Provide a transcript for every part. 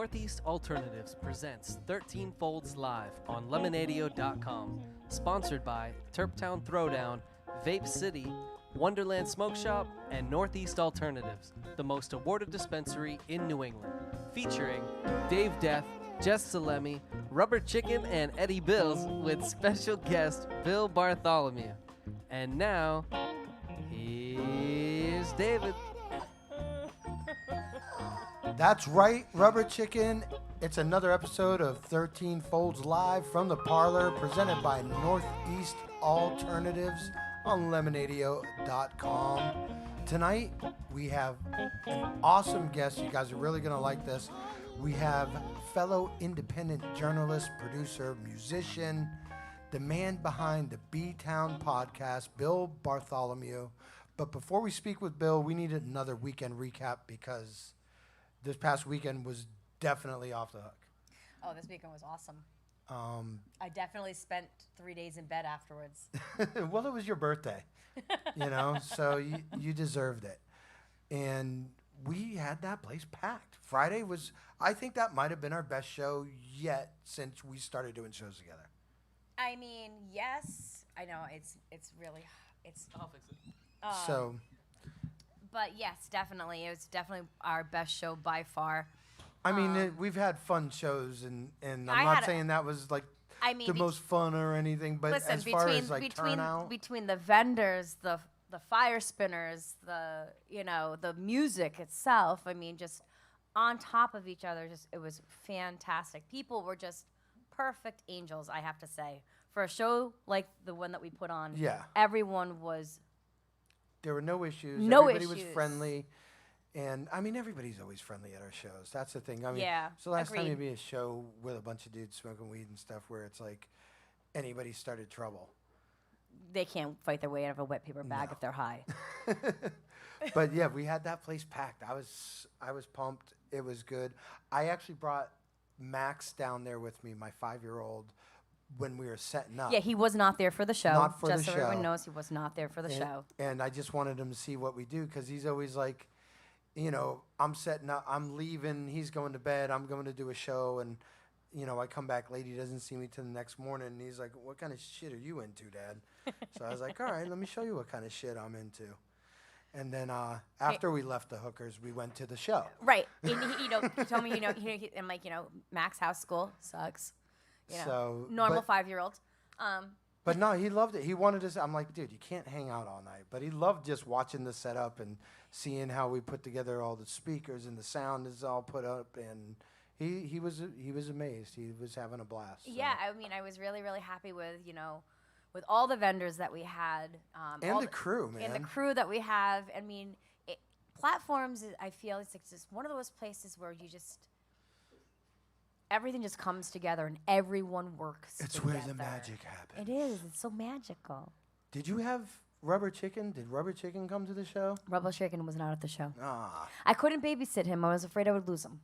Northeast Alternatives presents 13 Folds Live on Lemonadio.com. Sponsored by Turptown Throwdown, Vape City, Wonderland Smoke Shop, and Northeast Alternatives, the most awarded dispensary in New England. Featuring Dave Death, Jess Salemi, Rubber Chicken, and Eddie Bills, with special guest Bill Bartholomew. And now, here's David. That's right, Rubber Chicken. It's another episode of 13 Folds Live from the Parlour, presented by Northeast Alternatives on Lemonadio.com. Tonight, we have an awesome guest. You guys are really going to like this. We have fellow independent journalist, producer, musician, the man behind the B-Town podcast, Bill Bartholomew. But before we speak with Bill, we need another weekend recap because this past weekend was definitely off the hook. Oh, this weekend was awesome. I definitely spent 3 days in bed afterwards. Well, it was your birthday, so you deserved it. And we had that place packed. Friday was, I think that might have been our best show yet since we started doing shows together. I mean, yes, I know it's really. I'll fix it. But yes, definitely. It was definitely our best show by far. I mean, we've had fun shows, and I'm not saying that was like the most fun or anything, but listen, as far as like turnout. Between the vendors, the fire spinners, the music itself, I mean, just on top of each other, it was fantastic. People were just perfect angels, I have to say. For a show like the one that we put on, everyone was... There were no issues. Everybody was friendly. And, I mean, everybody's always friendly at our shows. That's the thing. I mean, it's the last time you'd be a show with a bunch of dudes smoking weed and stuff where it's like anybody started trouble. They can't fight their way out of a wet paper bag if they're high. But, yeah, we had that place packed. I was pumped. It was good. I actually brought Max down there with me, my 5-year-old, when we were setting up. Yeah, he was not there for the show. Not for the show. Just so everyone knows, he was not there for the show. And I just wanted him to see what we do because he's always like, I'm setting up, I'm leaving, he's going to bed, I'm going to do a show, and, I come back late, he doesn't see me till the next morning, and he's like, what kind of shit are you into, Dad? So I was like, all right, let me show you what kind of shit I'm into. And then after we left the hookers, we went to the show. Right. And he told me, I'm like, Max House School sucks. Normal 5-year-old. But no, he loved it. He wanted to. I'm like, dude, you can't hang out all night. But he loved just watching the setup and seeing how we put together all the speakers and the sound is all put up. And he was amazed. He was having a blast. So. Yeah, I mean, I was really, really happy with with all the vendors that we had. And the crew, man. And the crew that we have. I mean, platforms. I feel it's just one of those places where you just. Everything just comes together and everyone works It's together. where the magic happens. It is. It's so magical. Did you have Rubber Chicken? Did Rubber Chicken come to the show? Rubber Chicken was not at the show. Ah. I couldn't babysit him. I was afraid I would lose him.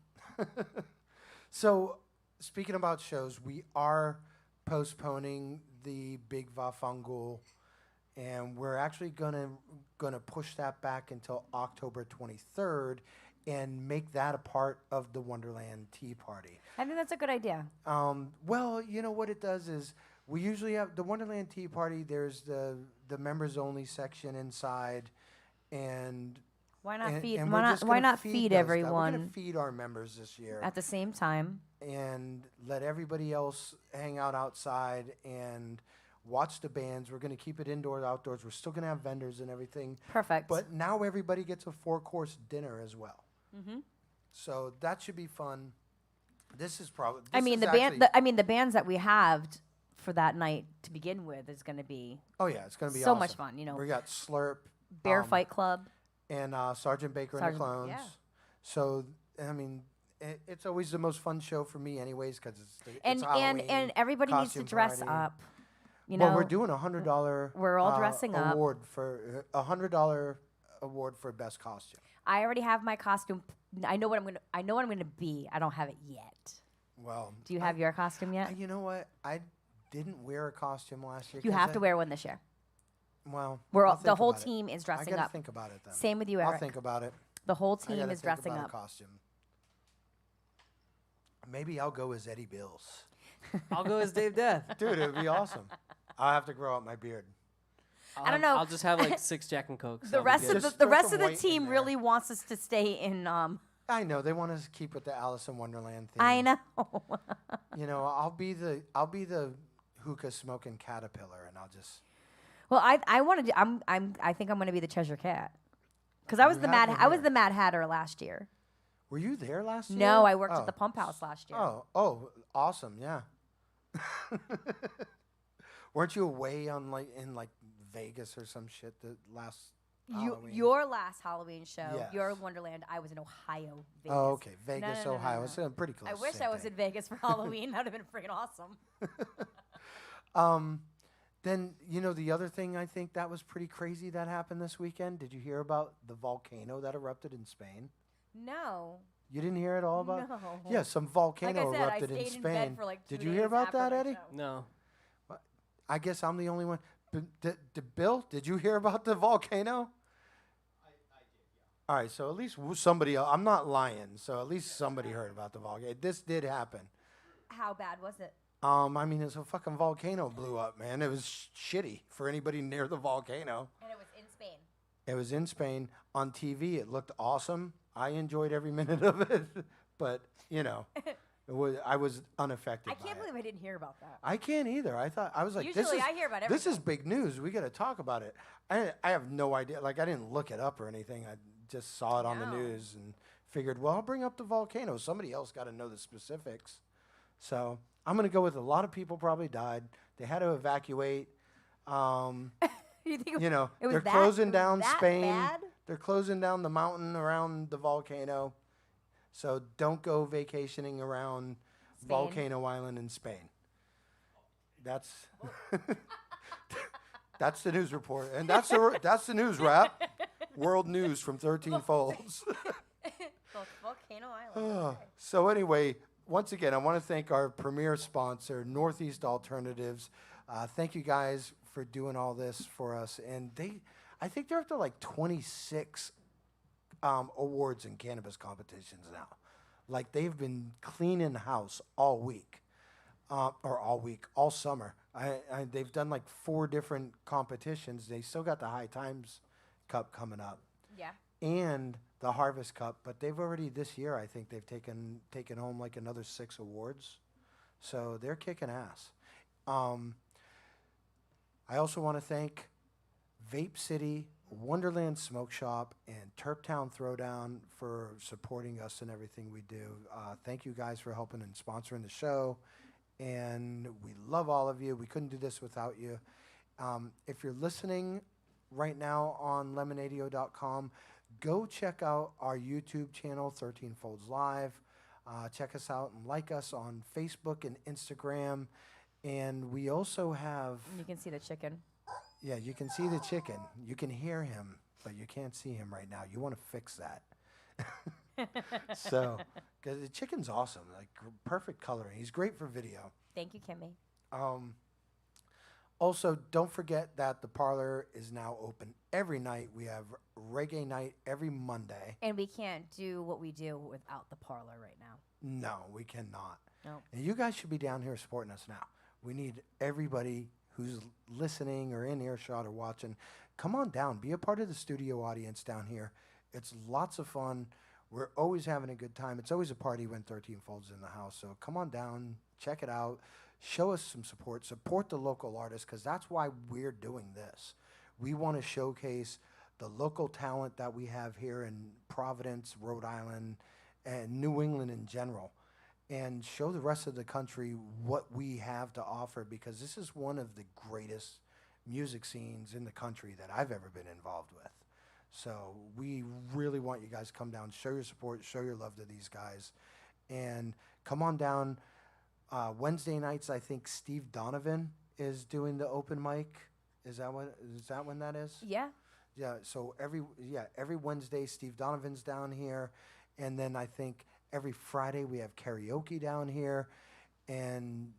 So, speaking about shows, we are postponing the Big Vafangul, and we're actually gonna push that back until October 23rd. And make that a part of the Wonderland Tea Party. I think that's a good idea. Well, you know what it does is we usually have the Wonderland Tea Party. There's the members only section inside, and why not feed? And why not feed everyone? We're gonna feed our members this year at the same time, and let everybody else hang out outside and watch the bands. We're going to keep it indoors, outdoors. We're still going to have vendors and everything. Perfect. But now everybody gets a 4-course dinner as well. Mm-hmm. So that should be fun. This is probably. The bands that we have for that night to begin with is going to be. Oh yeah, it's going to be so awesome. much fun. We got Slurp, Bear Fight Club, and Sergeant Baker and the Clones. Yeah. So I mean, it's always the most fun show for me, anyways, because it's Halloween, and everybody needs to dress party. up. Well, we're doing $100. We're all dressing up. Award for $100 award for best costume. I already have my costume. I know what I'm gonna be. I don't have it yet. Well, do you have your costume yet? You know what? I didn't wear a costume last year. You have to wear one this year. Well, the whole team is dressing up. I gotta think about it then. Same with you, Eric. I'll think about it. The whole team is dressing up. A costume. Maybe I'll go as Eddie Bills. I'll go as Dave Death. Dude, it would be awesome. I'll have to grow out my beard. I don't know. I'll just have like 6 Jack and Cokes. The rest of the team really wants us to stay in. I know they want us to keep with the Alice in Wonderland theme. I know. I'll be the hookah smoking caterpillar, and I'll just. Well, I think I'm going to be the Cheshire Cat, because I was the Mad Hatter last year. Were you there last year? No, I worked at the Pump House last year. Oh, awesome, yeah. Weren't you away in Vegas or some shit the last Halloween? Your last Halloween show, yes. Your Wonderland, I was in Ohio, Vegas. Oh, okay. Vegas, Ohio. It's pretty close. I wish I was in Vegas for Halloween. That would have been freaking awesome. Then, the other thing I think that was pretty crazy that happened this weekend. Did you hear about the volcano that erupted in Spain? No. You didn't hear at all about? No. Yeah, some volcano Like I said, erupted I in stayed Spain. in bed for like 2 Did you days hear about after that, my Eddie? show. No. I guess I'm the only one. Bill, did you hear about the volcano? I did, yeah. All right, so at least somebody else. I'm not lying, so at least somebody heard about the volcano. This did happen. How bad was it? I mean, it's a fucking volcano blew up, man. It was shitty for anybody near the volcano. And it was in Spain. It was in Spain on TV. It looked awesome. I enjoyed every minute of it, but I was unaffected. I can't believe I didn't hear about that. I can't either. I was like, Usually I hear about this is everything. big news. We got to talk about it. I have no idea. Like, I didn't look it up or anything. I just saw it on the No. news and figured, well, I'll bring up the volcano. Somebody else got to know the specifics. So I'm going to go with a lot of people probably died. They had to evacuate. You think They're that- closing it was down that Spain. bad? They're closing down the mountain around the volcano. So don't go vacationing around Spain. Volcano Island in Spain. That's that's the news report, and that's the news wrap. World news from 13 Folds. Volcano Island. Okay. So anyway, once again, I want to thank our premier sponsor, Northeast Alternatives. Thank you guys for doing all this for us, and I think they're up to like 26 awards and cannabis competitions now. Like, they've been cleaning house all week, all summer. They've done like 4 different competitions. They still got the High Times Cup coming up. Yeah. And the Harvest Cup, but they've already this year, I think they've taken home like another 6 awards. So they're kicking ass. I also want to thank Vape City, Wonderland Smoke Shop, and Terptown Throwdown for supporting us in everything we do. Thank you guys for helping and sponsoring the show. And we love all of you. We couldn't do this without you. If you're listening right now on Lemonadio.com, go check out our YouTube channel, 13 Folds Live. Check us out and like us on Facebook and Instagram. And we also have... You can see the chicken. Yeah, you can see the chicken. You can hear him, but you can't see him right now. You want to fix that. So, because the chicken's awesome, like perfect coloring. He's great for video. Thank you, Kimmy. Also, don't forget that the parlor is now open every night. We have reggae night every Monday. And we can't do what we do without the parlor right now. No, we cannot. No. And you guys should be down here supporting us now. We need everybody who's listening or in earshot or watching. Come on down. Be a part of the studio audience down here. It's lots of fun. We're always having a good time. It's always a party when 13 Folds in the house. So come on down. Check it out. Show us some support. Support the local artists, because that's why we're doing this. We want to showcase the local talent that we have here in Providence, Rhode Island, and New England in general, and show the rest of the country what we have to offer, because this is one of the greatest music scenes in the country that I've ever been involved with. So we really want you guys to come down, show your support, show your love to these guys, and come on down. Wednesday nights, I think Steve Donovan is doing the open mic. Is that when that is? Yeah. Yeah. So every Wednesday, Steve Donovan's down here, and then I think every Friday we have karaoke down here, and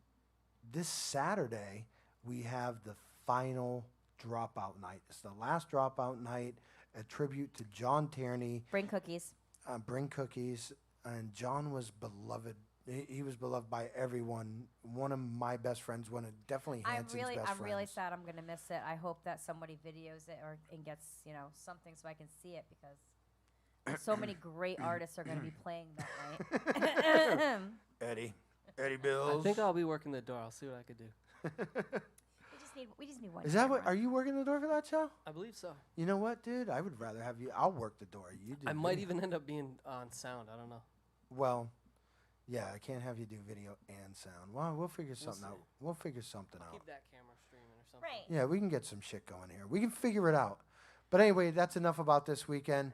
this Saturday we have the final dropout night. It's the last dropout night, a tribute to John Tierney. Bring cookies. Bring cookies, and John was beloved. He was beloved by everyone. One of my best friends, definitely Hanson's best friends. I'm really sad. I'm gonna miss it. I hope that somebody videos it and gets something so I can see it, because so many great artists are gonna be playing that night. Eddie Bills. I think I'll be working the door. I'll see what I could do. We just need one. Is that what? camera. Are you working the door for that show? I believe so. You know what, dude? I would rather have you. I'll work the door. You do. I might video. even end up being on sound. I don't know. Well, yeah, I can't have you do video and sound. Well, we'll figure something see. out. We'll figure something I'll out. keep that camera streaming or something. Right. Yeah, we can get some shit going here. We can figure it out. But anyway, that's enough about this weekend.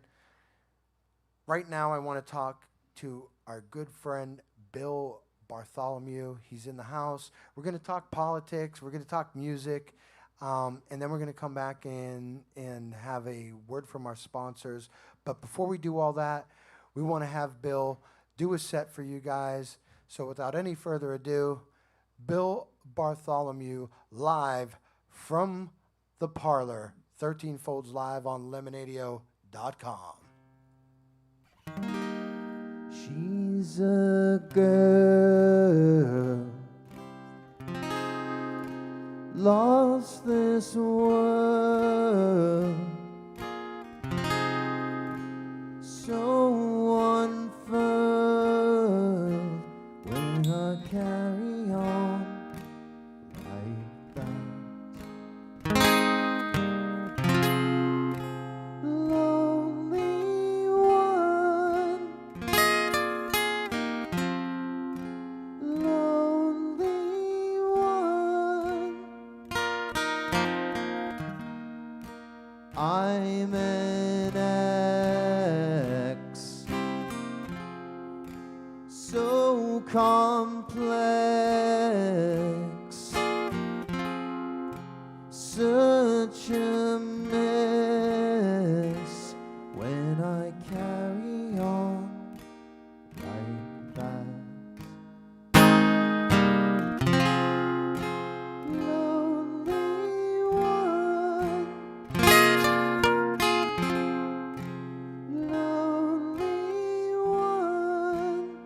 Right now, I want to talk to our good friend, Bill Bartholomew. He's in the house. We're going to talk politics. We're going to talk music. And then we're going to come back and have a word from our sponsors. But before we do all that, we want to have Bill do a set for you guys. So without any further ado, Bill Bartholomew live from the Parlour, 13 Folds live on Lemonadio.com. She's a girl lost this world, so unfurled when I carry on like that. Lonely one, lonely one, I'm an ex, so complex, such a mess when I carry on like that. Lonely one, lonely one,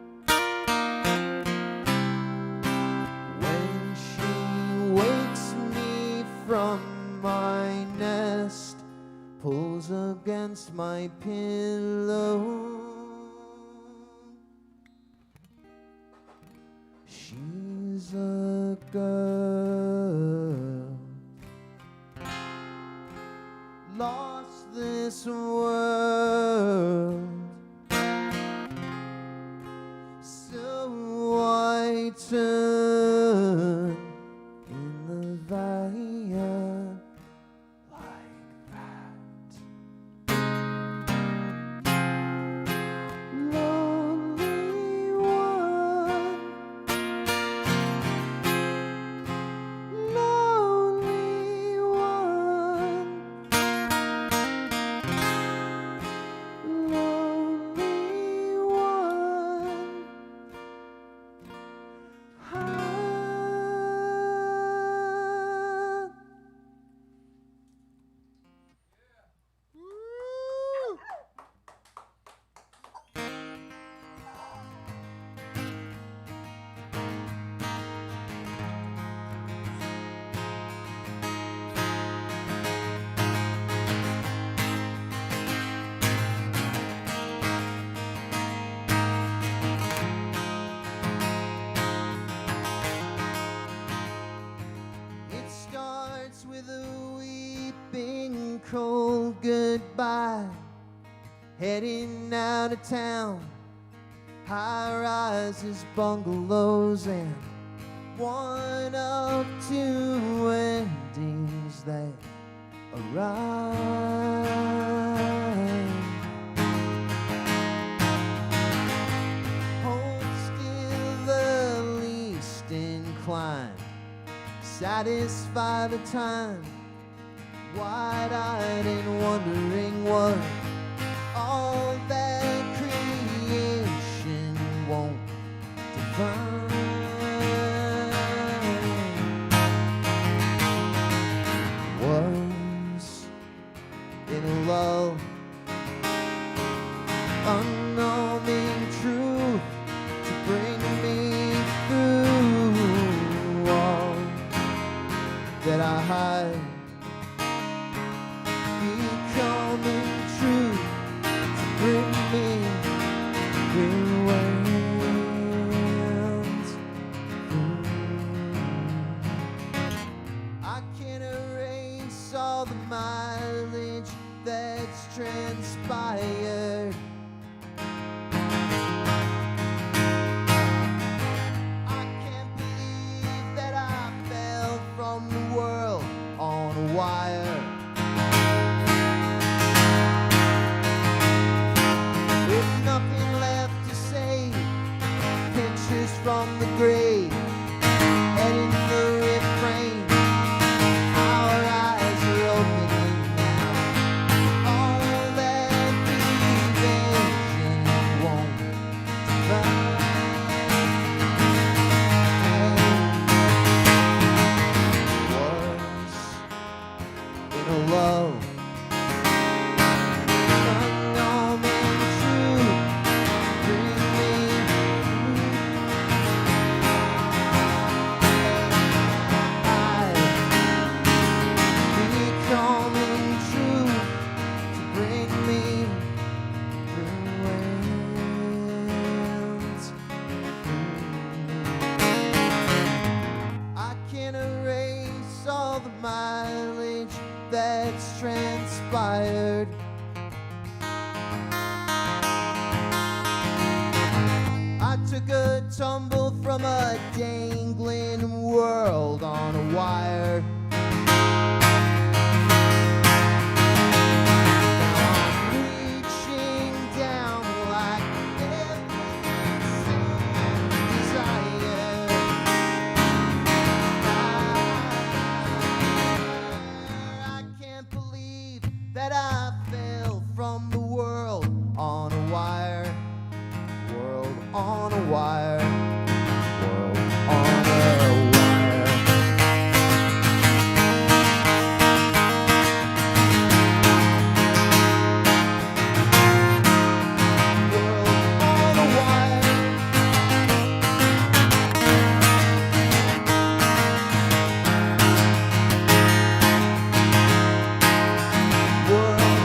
when she wakes me from my nest, pulls against my pillow, she's a girl lost this world, so I turn in the valley like that. Lonely one, lonely one, lonely one. It starts with a weeping cold goodbye, heading out of town, high rises, bungalows, and one of two endings that arrive. Hold still the least inclined, satisfy the time, wide-eyed and wondering what all that creation won't define. Was in a lull, unknowing truth to bring me through all that I hide, becoming true to bring me through winds. I can't erase all the mileage that's transpired. I can't believe that I fell from the world on a wire. With nothing left to say, pictures from the grave, and in the refrain, our love. Unknown and true, bring me becoming true to bring me through winds. I can't erase all the mileage that's transpired. I took a tumble from a dangling world on a wire. Reaching down like every desire. I can't believe that I fell from the world on a wire. World on a wire. World on a wire. World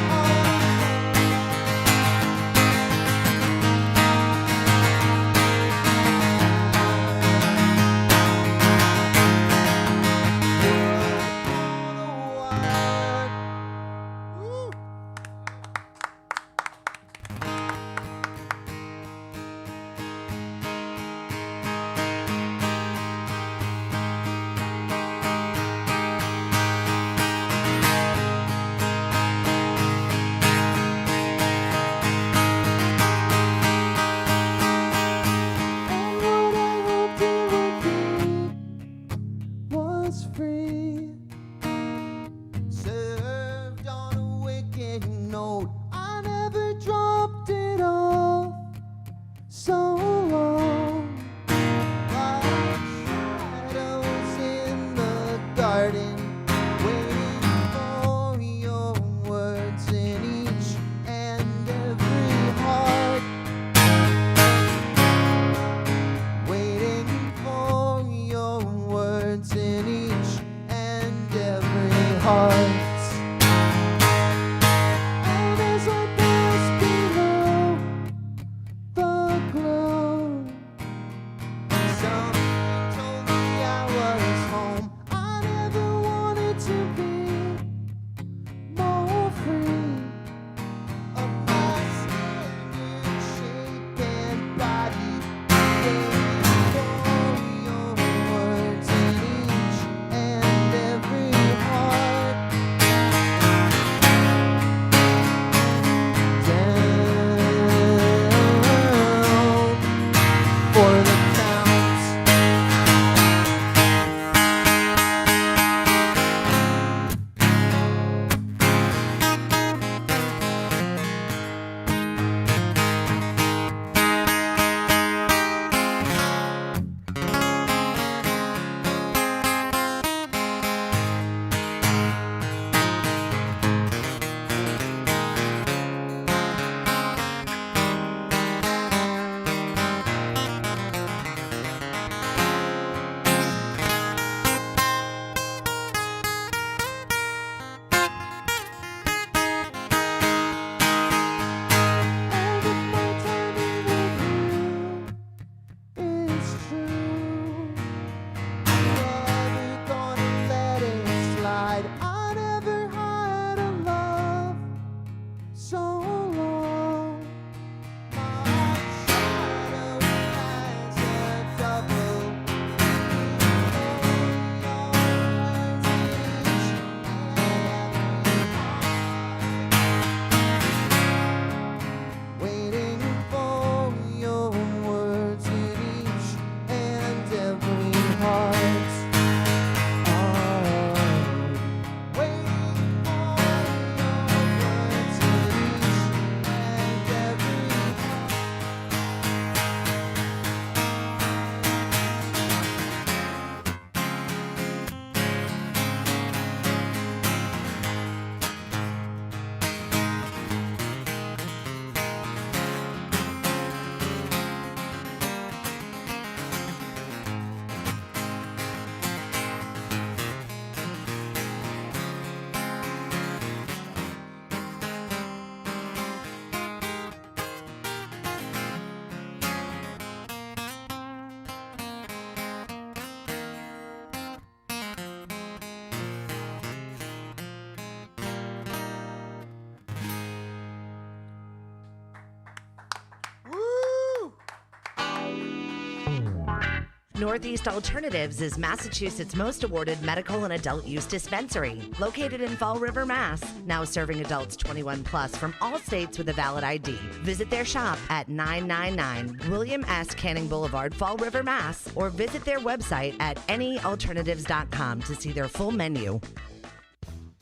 Northeast Alternatives is Massachusetts' most awarded medical and adult use dispensary, located in Fall River, Mass. Now serving adults 21 plus from all states with a valid ID. Visit their shop at 999 William S. Canning Boulevard, Fall River, Mass. Or visit their website at anyalternatives.com to see their full menu.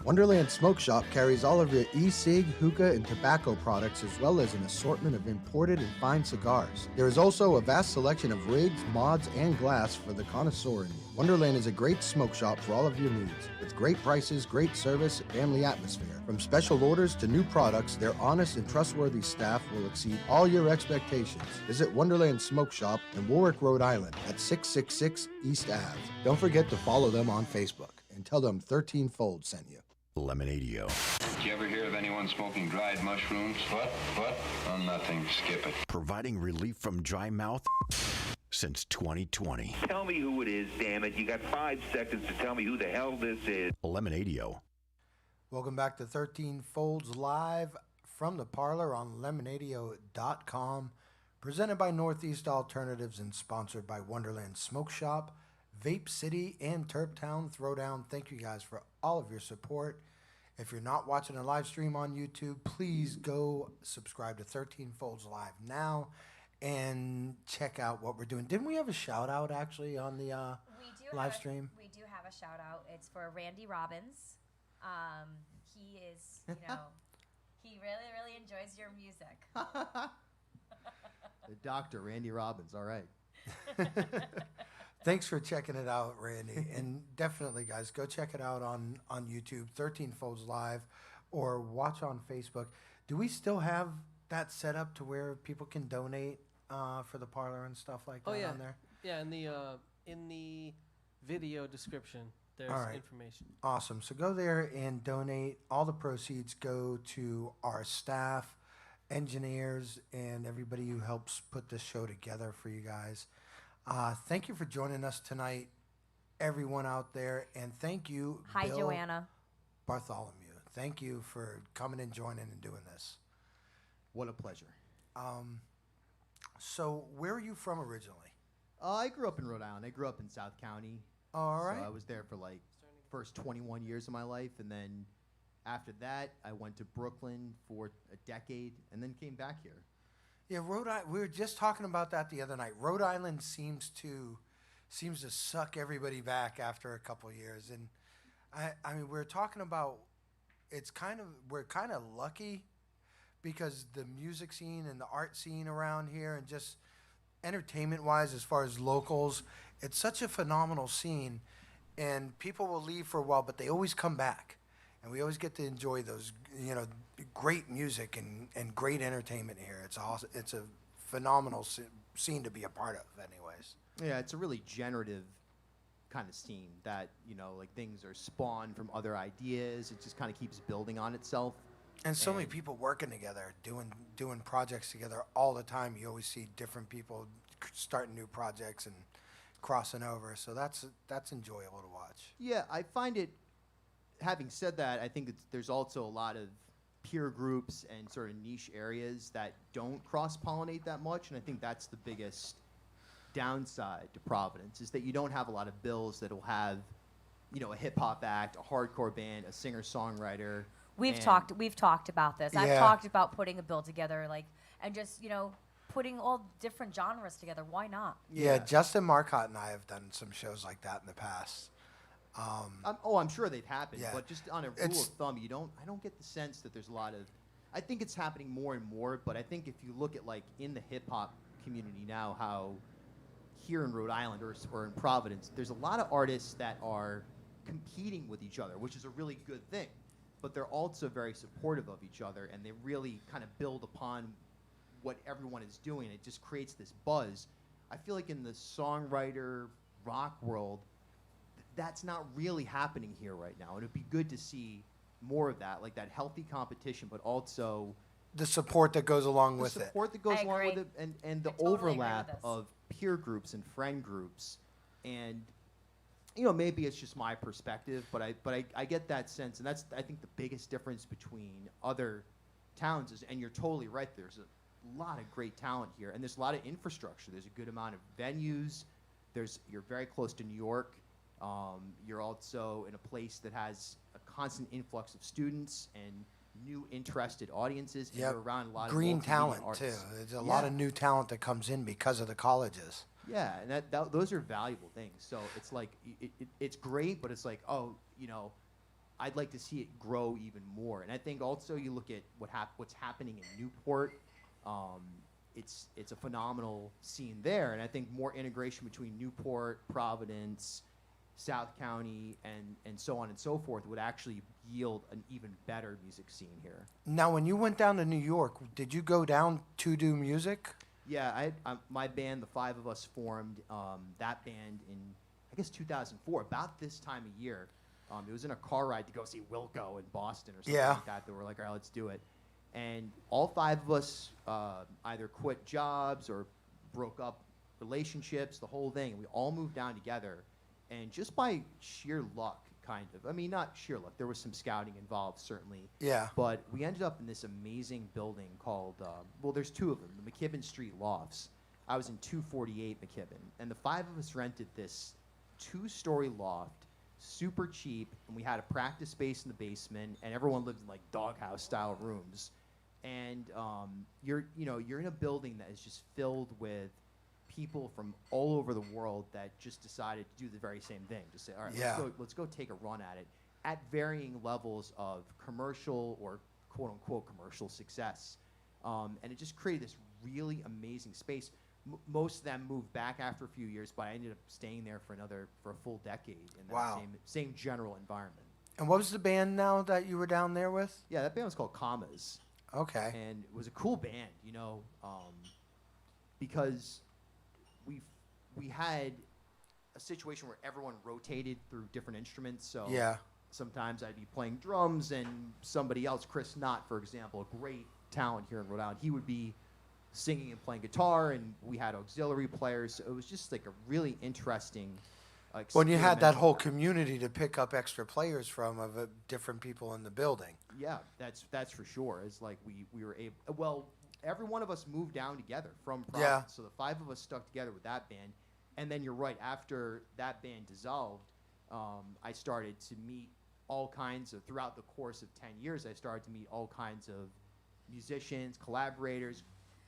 Wonderland Smoke Shop carries all of your e-cig, hookah, and tobacco products, as well as an assortment of imported and fine cigars. There is also a vast selection of rigs, mods, and glass for the connoisseur in you. Wonderland is a great smoke shop for all of your needs. With great prices, great service, and family atmosphere. From special orders to new products, their honest and trustworthy staff will exceed all your expectations. Visit Wonderland Smoke Shop in Warwick, Rhode Island at 666 East Ave. Don't forget to follow them on Facebook and tell them 13 Fold sent you. Lemonadio. Did you ever hear of anyone smoking dried mushrooms? What? Oh, nothing. Skip it. Providing relief from dry mouth since 2020. Tell me who it is, damn it. You got 5 seconds to tell me who the hell this is. Lemonadio. Welcome back to 13 Folds Live from the Parlour on Lemonadio.com. Presented by Northeast Alternatives and sponsored by Wonderland Smoke Shop, Vape City, and Terptown Throwdown. Thank you guys for all of your support. If you're not watching a live stream on YouTube, please go subscribe to 13 Folds Live now and check out what we're doing. Didn't we have a shout out actually on the live stream? We do have a shout out. It's for Randy Robbins. He is, he really, really enjoys your music. The doctor, Randy Robbins. All right. Thanks for checking it out, Randy. And definitely, guys, go check it out on YouTube, 13 Folds Live, or watch on Facebook. Do we still have that set up to where people can donate for the Parlour and stuff like that on there? Yeah, in the video description, there's information. Awesome. So go there and donate. All the proceeds go to our staff, engineers, and everybody who helps put this show together for you guys. Thank you for joining us tonight, everyone out there, and thank you, Hi, Bill Joanna. Bartholomew. Thank you for coming and joining and doing this. What a pleasure. So where are you from originally? I grew up in Rhode Island. I grew up in South County. All right. So I was there for like first 21 years of my life, and then after that, I went to Brooklyn for a decade, and then came back here. Yeah, Rhode Island. We were just talking about that the other night. Rhode Island seems to suck everybody back after a couple of years, and I mean, we're talking about we're kind of lucky because the music scene and the art scene around here, and just entertainment-wise, as far as locals, it's such a phenomenal scene, and people will leave for a while, but they always come back, and we always get to enjoy those, great music and great entertainment here. It's awesome. It's a phenomenal scene to be a part of, anyways. Yeah, it's a really generative kind of scene that, like things are spawned from other ideas. It just kind of keeps building on itself. And so many people working together, doing projects together all the time. You always see different people starting new projects and crossing over. So that's enjoyable to watch. Yeah, I find it, having said that, I think there's also a lot of peer groups and sort of niche areas that don't cross-pollinate that much, and I think that's the biggest downside to Providence, is that you don't have a lot of bills that will have, a hip-hop act, a hardcore band, a singer-songwriter. We've talked about this. Yeah. I've talked about putting a bill together, and just, putting all different genres together. Why not? Yeah, Justin Marcotte and I have done some shows like that in the past. I'm sure they've happened, Yeah. but just on a rule of thumb, I don't get the sense that there's a lot of, I think it's happening more and more, but I think if you look at in the hip hop community now, how here in Rhode Island or in Providence, there's a lot of artists that are competing with each other, which is a really good thing, but they're also very supportive of each other, and they really kind of build upon what everyone is doing. It just creates this buzz. I feel like in the songwriter rock world, that's not really happening here right now. And it'd be good to see more of that, like that healthy competition, but also the support that goes along with the it. support that goes I along agree. with it, and the I totally agree with overlap this. of peer groups and friend groups. And maybe it's just my perspective, but I get that sense, and that's, I think, the biggest difference between other towns is, and you're totally right, there's a lot of great talent here, and there's a lot of infrastructure. There's a good amount of venues. you're very close to New York. You're also in a place that has a constant influx of students and new interested audiences. And you're around a lot green of talent artists. too. There's a lot of new talent that comes in because of the colleges. Yeah, and those are valuable things. So it's like it's great, but it's like, oh, I'd like to see it grow even more. And I think also you look at what's happening in Newport. It's a phenomenal scene there, and I think more integration between Newport, Providence, South County, and so on and so forth would actually yield an even better music scene here. Now, when you went down to New York, did you go down to do music? Yeah, my band, the five of us, formed that band in, I guess, 2004, about this time of year. It was in a car ride to go see Wilco in Boston or something like that. They were like, all right, let's do it. And all five of us either quit jobs or broke up relationships, the whole thing. And we all moved down together. And just by sheer luck, kind of. I mean, not sheer luck. There was some scouting involved, certainly. Yeah. But we ended up in this amazing building called, well, there's two of them, the McKibben Street Lofts. I was in 248 McKibben. And the five of us rented this 2-story loft, super cheap, and we had a practice space in the basement, and everyone lived in like doghouse style rooms. And you're in a building that is just filled with people from all over the world that just decided to do the very same thing. Just say, all right, let's go take a run at it at varying levels of commercial or quote unquote commercial success. And it just created this really amazing space. Most of them moved back after a few years, but I ended up staying there for a full decade in that same general environment. And what was the band now that you were down there with? Yeah, that band was called Commas. Okay. And it was a cool band, because we had a situation where everyone rotated through different instruments. So sometimes I'd be playing drums and somebody else, Chris Knott, for example, a great talent here in Rhode Island, he would be singing and playing guitar, and we had auxiliary players. So it was just like a really interesting when you had that whole community to pick up extra players from of different people in the building. Yeah, that's for sure. It's like we were able. Well, every one of us moved down together from Providence. So the five of us stuck together with that band, and then you're right. After that band dissolved, I started to meet all kinds of throughout the course of 10 years. I started to meet all kinds of musicians, collaborators,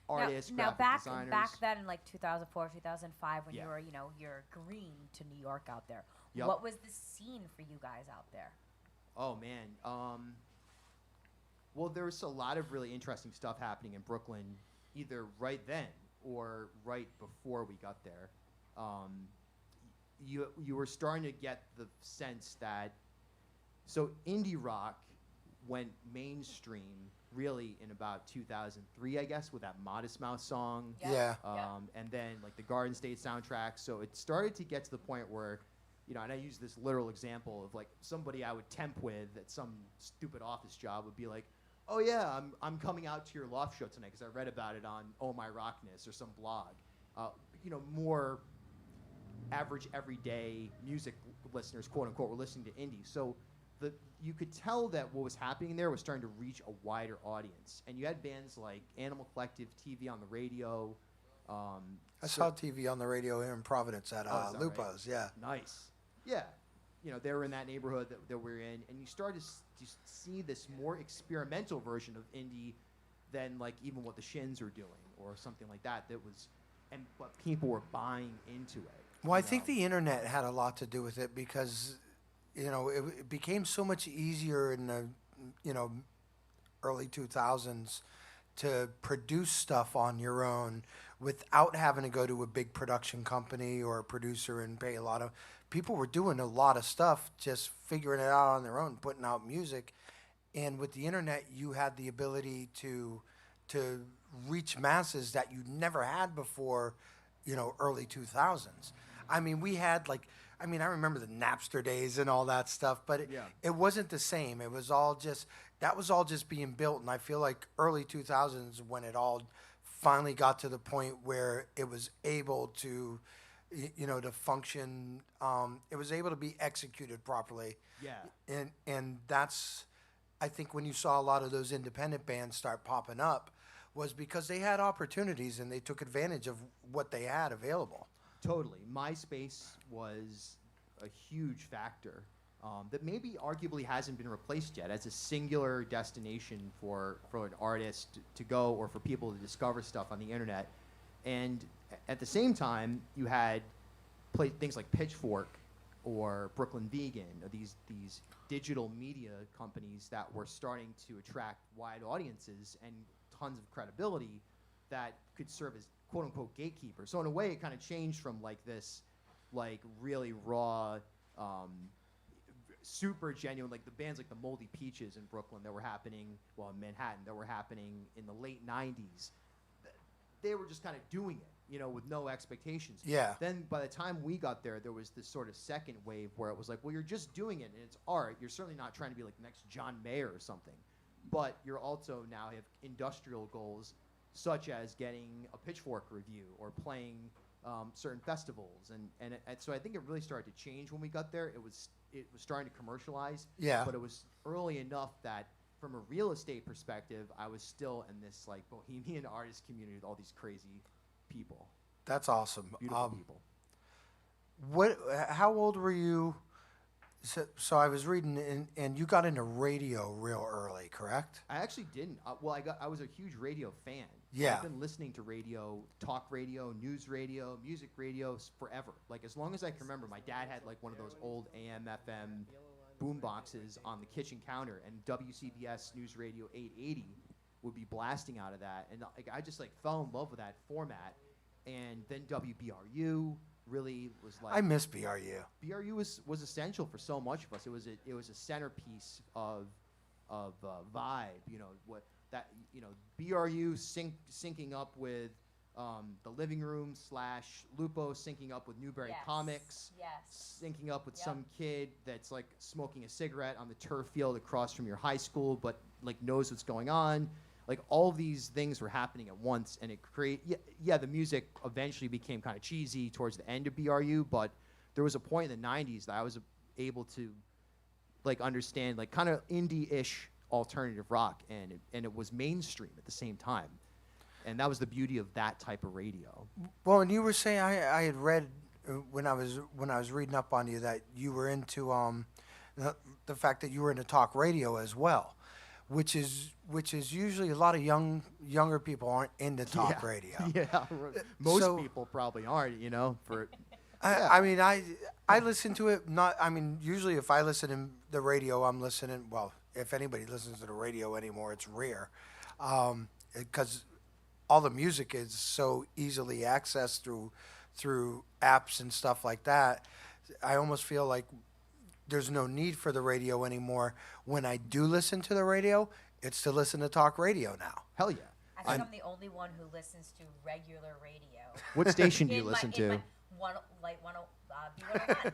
artists, graphic designers. Back then in like 2004, 2005, when you were, you're green to New York out there, what was the scene for you guys out there? Oh, man. Well, there was a lot of really interesting stuff happening in Brooklyn, either right then or right before we got there. You were starting to get the sense that, so indie rock went mainstream really in about 2003, I guess, with that Modest Mouse song. And then like the Garden State soundtrack. So it started to get to the point where, and I use this literal example of like somebody I would temp with at some stupid office job would be like, oh yeah, I'm coming out to your loft show tonight because I read about it on Oh My Rockness or some blog. More average everyday music listeners, quote unquote, were listening to indie. So you could tell that what was happening there was starting to reach a wider audience. And you had bands like Animal Collective, TV on the Radio. I saw TV on the radio here in Providence at Lupo's, right? Nice. Yeah. They were in that neighborhood that we're in. And you started to see this more experimental version of indie than like even what the Shins are doing or something like that. But people were buying into it. Well, I think the internet had a lot to do with it because it became so much easier in the, early 2000s to produce stuff on your own without having to go to a big production company or a producer and pay a lot of. People were doing a lot of stuff, just figuring it out on their own, putting out music. And with the internet, you had the ability to reach masses that you never had before, early 2000s. I mean, we had I remember the Napster days and all that stuff, but it wasn't the same. It was all that was all just being built. And I feel like early 2000s when it all finally got to the point where it was able to, to function, it was able to be executed properly. Yeah. And that's, I think when you saw a lot of those independent bands start popping up was because they had opportunities and they took advantage of what they had available. Totally. MySpace was a huge factor that maybe arguably hasn't been replaced yet as a singular destination for an artist to go or for people to discover stuff on the internet. And at the same time, you had things like Pitchfork or Brooklyn Vegan, or these digital media companies that were starting to attract wide audiences and tons of credibility that could serve as quote-unquote gatekeepers. So in a way, it kind of changed from like this like really raw, super genuine, like the bands like the Moldy Peaches in Brooklyn that were happening, well, in Manhattan, that were happening in the late 90s. They were just kind of doing it, you know, with no expectations. Yeah. Then by the time we got there, there was this sort of second wave where it was like, well, you're just doing it and it's art. You're certainly not trying to be like the next John Mayer or something. But you're also now have industrial goals such as getting a Pitchfork review or playing certain festivals. And so I think it really started to change when we got there. It was starting to commercialize. Yeah. But it was early enough that from a real estate perspective, I was still in this like bohemian artist community with all these crazy people. That's awesome. Beautiful people. How old were you? So I was reading, and you got into radio real early, correct? I actually didn't. I was a huge radio fan. Yeah. I've been listening to radio, talk radio, news radio, music radio forever. Like as long as I can remember, my dad had like one of those old AM, FM boom boxes on the kitchen counter, and WCBS News Radio 880 would be blasting out of that, and like I just like fell in love with that format. And then WBRU really was like, I miss BRU. BRU was essential for so much of us. It was a centerpiece of vibe. You know what that BRU syncing up with the living room / Lupo syncing up with Newberry Comics. Yes. Syncing up with some kid that's like smoking a cigarette on the turf field across from your high school, but like knows what's going on. Like all these things were happening at once, and it the music eventually became kind of cheesy towards the end of BRU, but there was a point in the 90s that I was able to like understand like kind of indie-ish alternative rock, and it was mainstream at the same time. And that was the beauty of that type of radio. Well, and you were saying I had read when I was reading up on you that you were into the fact that you were into talk radio as well, which is usually a lot of younger people aren't into talk radio. Yeah, most people probably aren't. You know, I mean, I listen to it. Usually if I listen to the radio, I'm listening. Well, if anybody listens to the radio anymore, it's rare, because all the music is so easily accessed through apps and stuff like that. I almost feel like there's no need for the radio anymore. When I do listen to the radio, it's to listen to talk radio now. Hell yeah. I think I'm the only one who listens to regular radio. What station do you listen to? B101.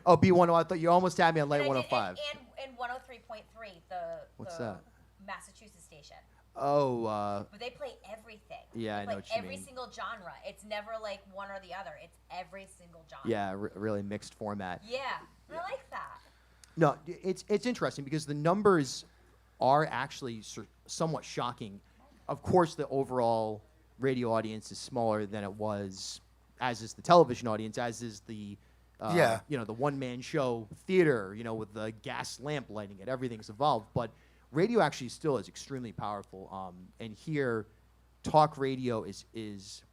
Oh, B101. I thought you almost had me on Light 105. And 103.3, What's the that? Massachusetts station. Oh. But they play everything. Yeah, I know what you mean. Every single genre. It's never like one or the other. It's every single genre. Yeah, really mixed format. Yeah, I like that. No, it's interesting because the numbers are actually somewhat shocking. Of course, the overall radio audience is smaller than it was, as is the television audience, as is the the one-man show theater, with the gas lamp lighting it. Everything's evolved, but radio actually still is extremely powerful. And here, talk radio is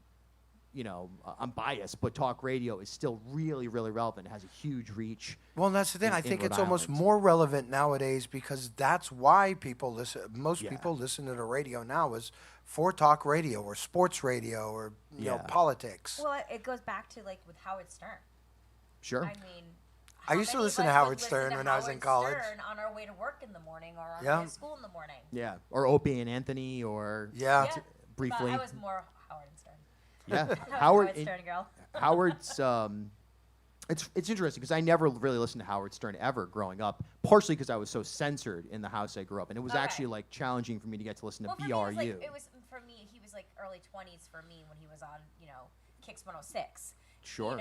I'm biased, but talk radio is still really, really relevant. It has a huge reach. Well, and that's the thing. I think it's almost more relevant nowadays because that's why people listen. Most people listen to the radio now is for talk radio or sports radio or politics. Well, it goes back to like with Howard Stern. Sure. I mean, I used to listen to Howard Stern when I was in college. Stern on our way to work in the morning or on our way to school in the morning. Yeah, or Opie and Anthony, or briefly. But I was more Howard and Stern. Yeah, Howard Stern girl. Howard's. It's interesting because I never really listened to Howard Stern ever growing up. Partially because I was so censored in the house I grew up, and it was actually like challenging for me to get to listen to BRU. It was for me. He was like early 20s for me when he was on Kix 106. Sure.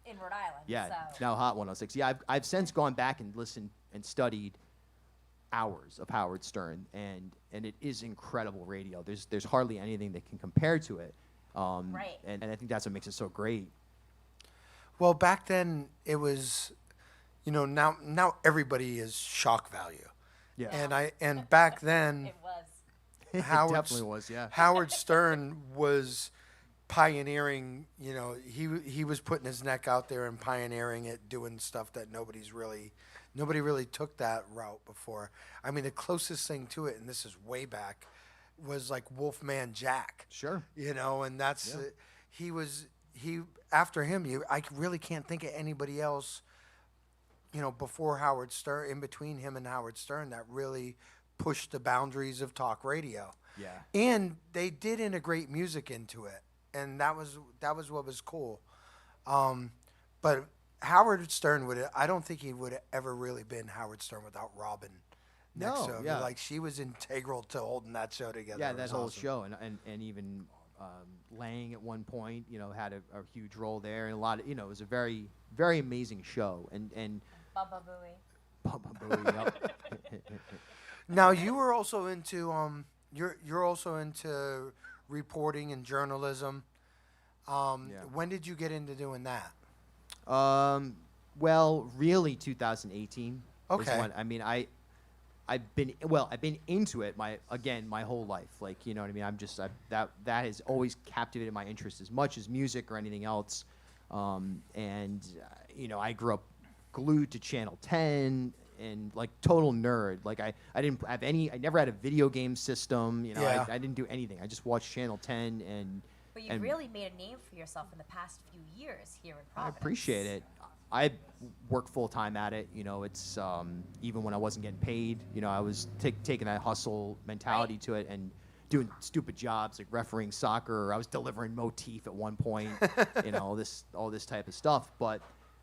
In Rhode Island. Yeah, so. now Hot 106. Yeah, I've since gone back and listened and studied hours of Howard Stern, and it is incredible radio. There's hardly anything that can compare to it. Right. And I think that's what makes it so great. Well, back then it was, now everybody is shock value. Yeah. And back then It was. It Howard definitely was, yeah. Howard Stern was pioneering. He was putting his neck out there and pioneering it, doing stuff that nobody really took that route before. I mean, the closest thing to it, and this is way back, was like Wolfman Jack. Sure. And that's after him. I really can't think of anybody else. Before Howard Stern, in between him and Howard Stern, that really pushed the boundaries of talk radio. Yeah. And they did integrate music into it, and that was what was cool. But Howard Stern I don't think he would have ever really been Howard Stern without Robin next No, to him. yeah. Like, she was integral to holding that show together. Yeah, It that was whole awesome. show, and even Lang at one point, had a huge role there, and a lot of, it was a very, very amazing show, and Baba Booey. Baba Booey, yep. Now, you were also into you're also into reporting and journalism. When did you get into doing that? Well, really 2018. Okay. Was when, I mean, I've been into it my whole life. Like, you know what I mean? That has always captivated my interest as much as music or anything else. I grew up glued to Channel 10 and like total nerd. Like I never had a video game system. Yeah. I didn't do anything. I just watched Channel 10 and. But you really made a name for yourself in the past few years here in I Providence. appreciate it. I work full time at it. It's even when I wasn't getting paid. I was taking that hustle mentality to it and doing stupid jobs like refereeing soccer. Or I was delivering motif at one point. All this type of stuff. But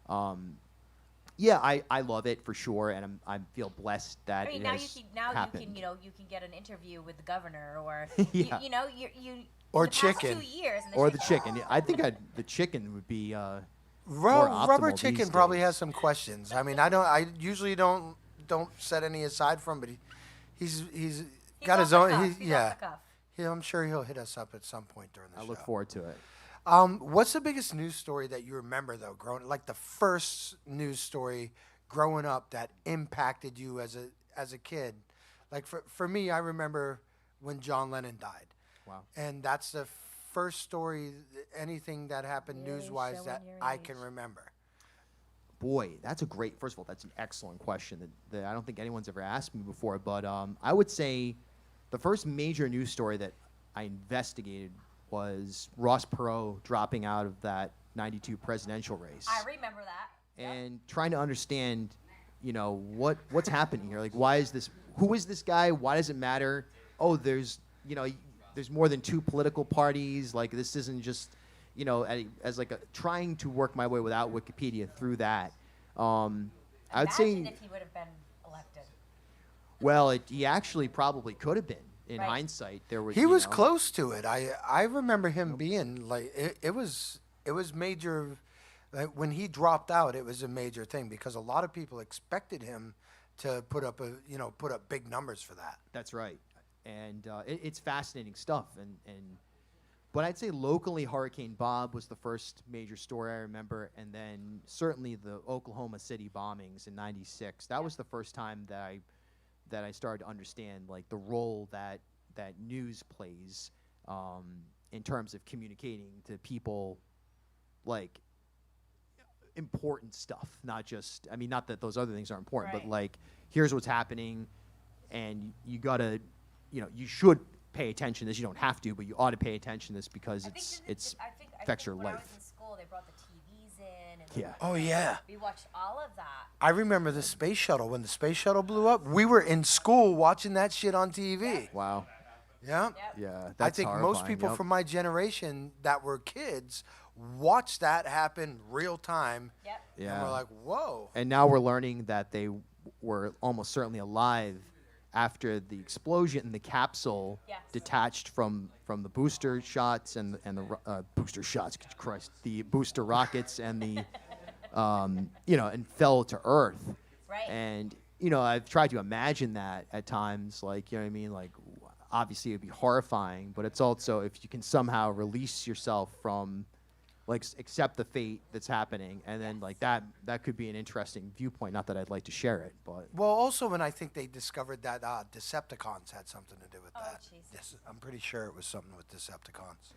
I love it for sure, and I feel blessed that it has happened. You can get an interview with the governor, or Yeah. you Or the past chicken. 2 years, and Or the chicken. I think the chicken would be. More Rubber optimal Chicken these probably days. has some questions. I mean, I usually don't set any aside for him, but he's got his own. He's off the cuff. I'm sure he'll hit us up at some point during the I show. look forward to it. What's the biggest news story that you remember though, like the first news story growing up that impacted you as a kid? Like for me, I remember when John Lennon died. Wow. And that's the first story, anything that happened Really news-wise showing that your I age. can remember. Boy, first of all, that's an excellent question that I don't think anyone's ever asked me before. But I would say the first major news story that I investigated was Ross Perot dropping out of that 92 presidential race. I remember that. And trying to understand, what's happening here. Like, who is this guy? Why does it matter? Oh, there's more than two political parties. Like, this isn't just, as like trying to work my way without Wikipedia through that. I'd say, Imagine if he would have been elected. well, he actually probably could have been. In Right. hindsight, there was. He was close to it. I remember him being like it was major. Like, when he dropped out, it was a major thing because a lot of people expected him to put up big numbers for that. That's right, and it's fascinating stuff. But I'd say locally, Hurricane Bob was the first major story I remember, and then certainly the Oklahoma City bombings in '96. That was the first time that I started to understand like the role that news plays in terms of communicating to people, like important stuff, not that those other things aren't important, but Right. like here's what's happening, and you gotta, you should pay attention to this. You don't have to, but you ought to pay attention to this because I think affects your when I life. was in school, they brought the TVs in. And Yeah. Oh yeah. We watched all of that. I remember the space shuttle. When the space shuttle blew up, we were in school watching that shit on TV. Wow. Yeah. Yep. Yeah. I think most people from my generation that were kids watched that happen real time. Yep. Yeah. And we're like, whoa. And now we're learning that they were almost certainly alive after the explosion in the capsule Yes. detached from the booster shots and the booster shots, Christ, the booster rockets and the and fell to Earth. Right. And I've tried to imagine that at times, like, you know what I mean, like obviously it'd be horrifying, but it's also if you can somehow release yourself from like accept the fate that's happening, and then like that could be an interesting viewpoint. Not that I'd like to share it, but Well, also when I think they discovered that Decepticons had something to do with that. Jesus. Yes, I'm pretty sure it was something with Decepticons.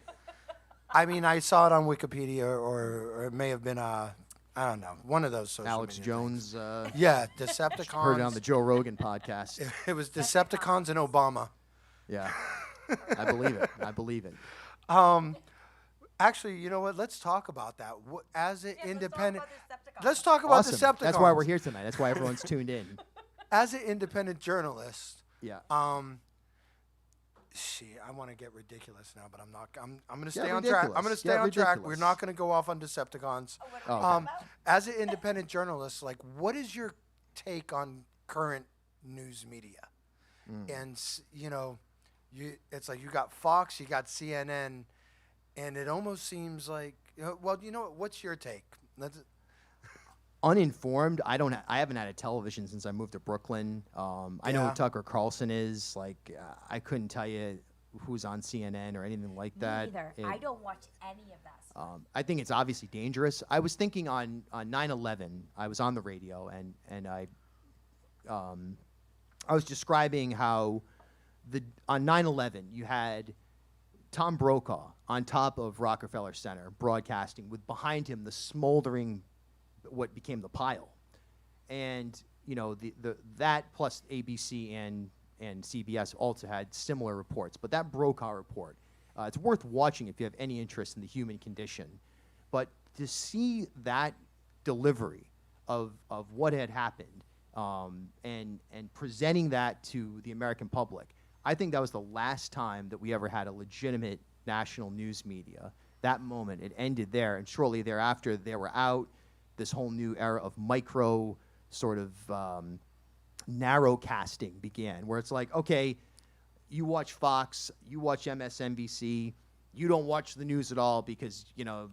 I mean, I saw it on Wikipedia, or it may have been I don't know, one of those social Alex media Jones things. Yeah, Decepticons. heard it on the Joe Rogan podcast. It was Decepticons and Obama. Yeah, I believe it. I believe it. Actually, you know what? Let's talk about that. As an independent, Let's talk about let's talk about Awesome. Decepticons. That's why we're here tonight. That's why everyone's tuned in. As an independent journalist, Yeah. I want to get ridiculous now, but I'm not. I'm going to Get stay on track. I'm ridiculous. going to stay Get on track. We're ridiculous. not going to go off on Decepticons. Oh, okay. As an independent journalist, like, what is your take on current news media? And it's like you got Fox, you got CNN, and it almost seems like, well, you know what? What's your take? Uninformed. I haven't had a television since I moved to Brooklyn. I know Yeah. who Tucker Carlson is. Like, I couldn't tell you who's on CNN or anything like that. Either. I don't watch any of that stuff. I think it's obviously dangerous. I was thinking on 9/11. I was on the radio and I was describing how on 9/11 you had Tom Brokaw on top of Rockefeller Center broadcasting with behind him the smoldering what became the pile, and that plus ABC and CBS also had similar reports. But that Brokaw report, it's worth watching if you have any interest in the human condition. But to see that delivery of what had happened and presenting that to the American public, I think that was the last time that we ever had a legitimate national news media. That moment, it ended there, and shortly thereafter, they were out. This whole new era of micro sort of narrow casting began, where it's like, okay, you watch Fox, you watch MSNBC, you don't watch the news at all because you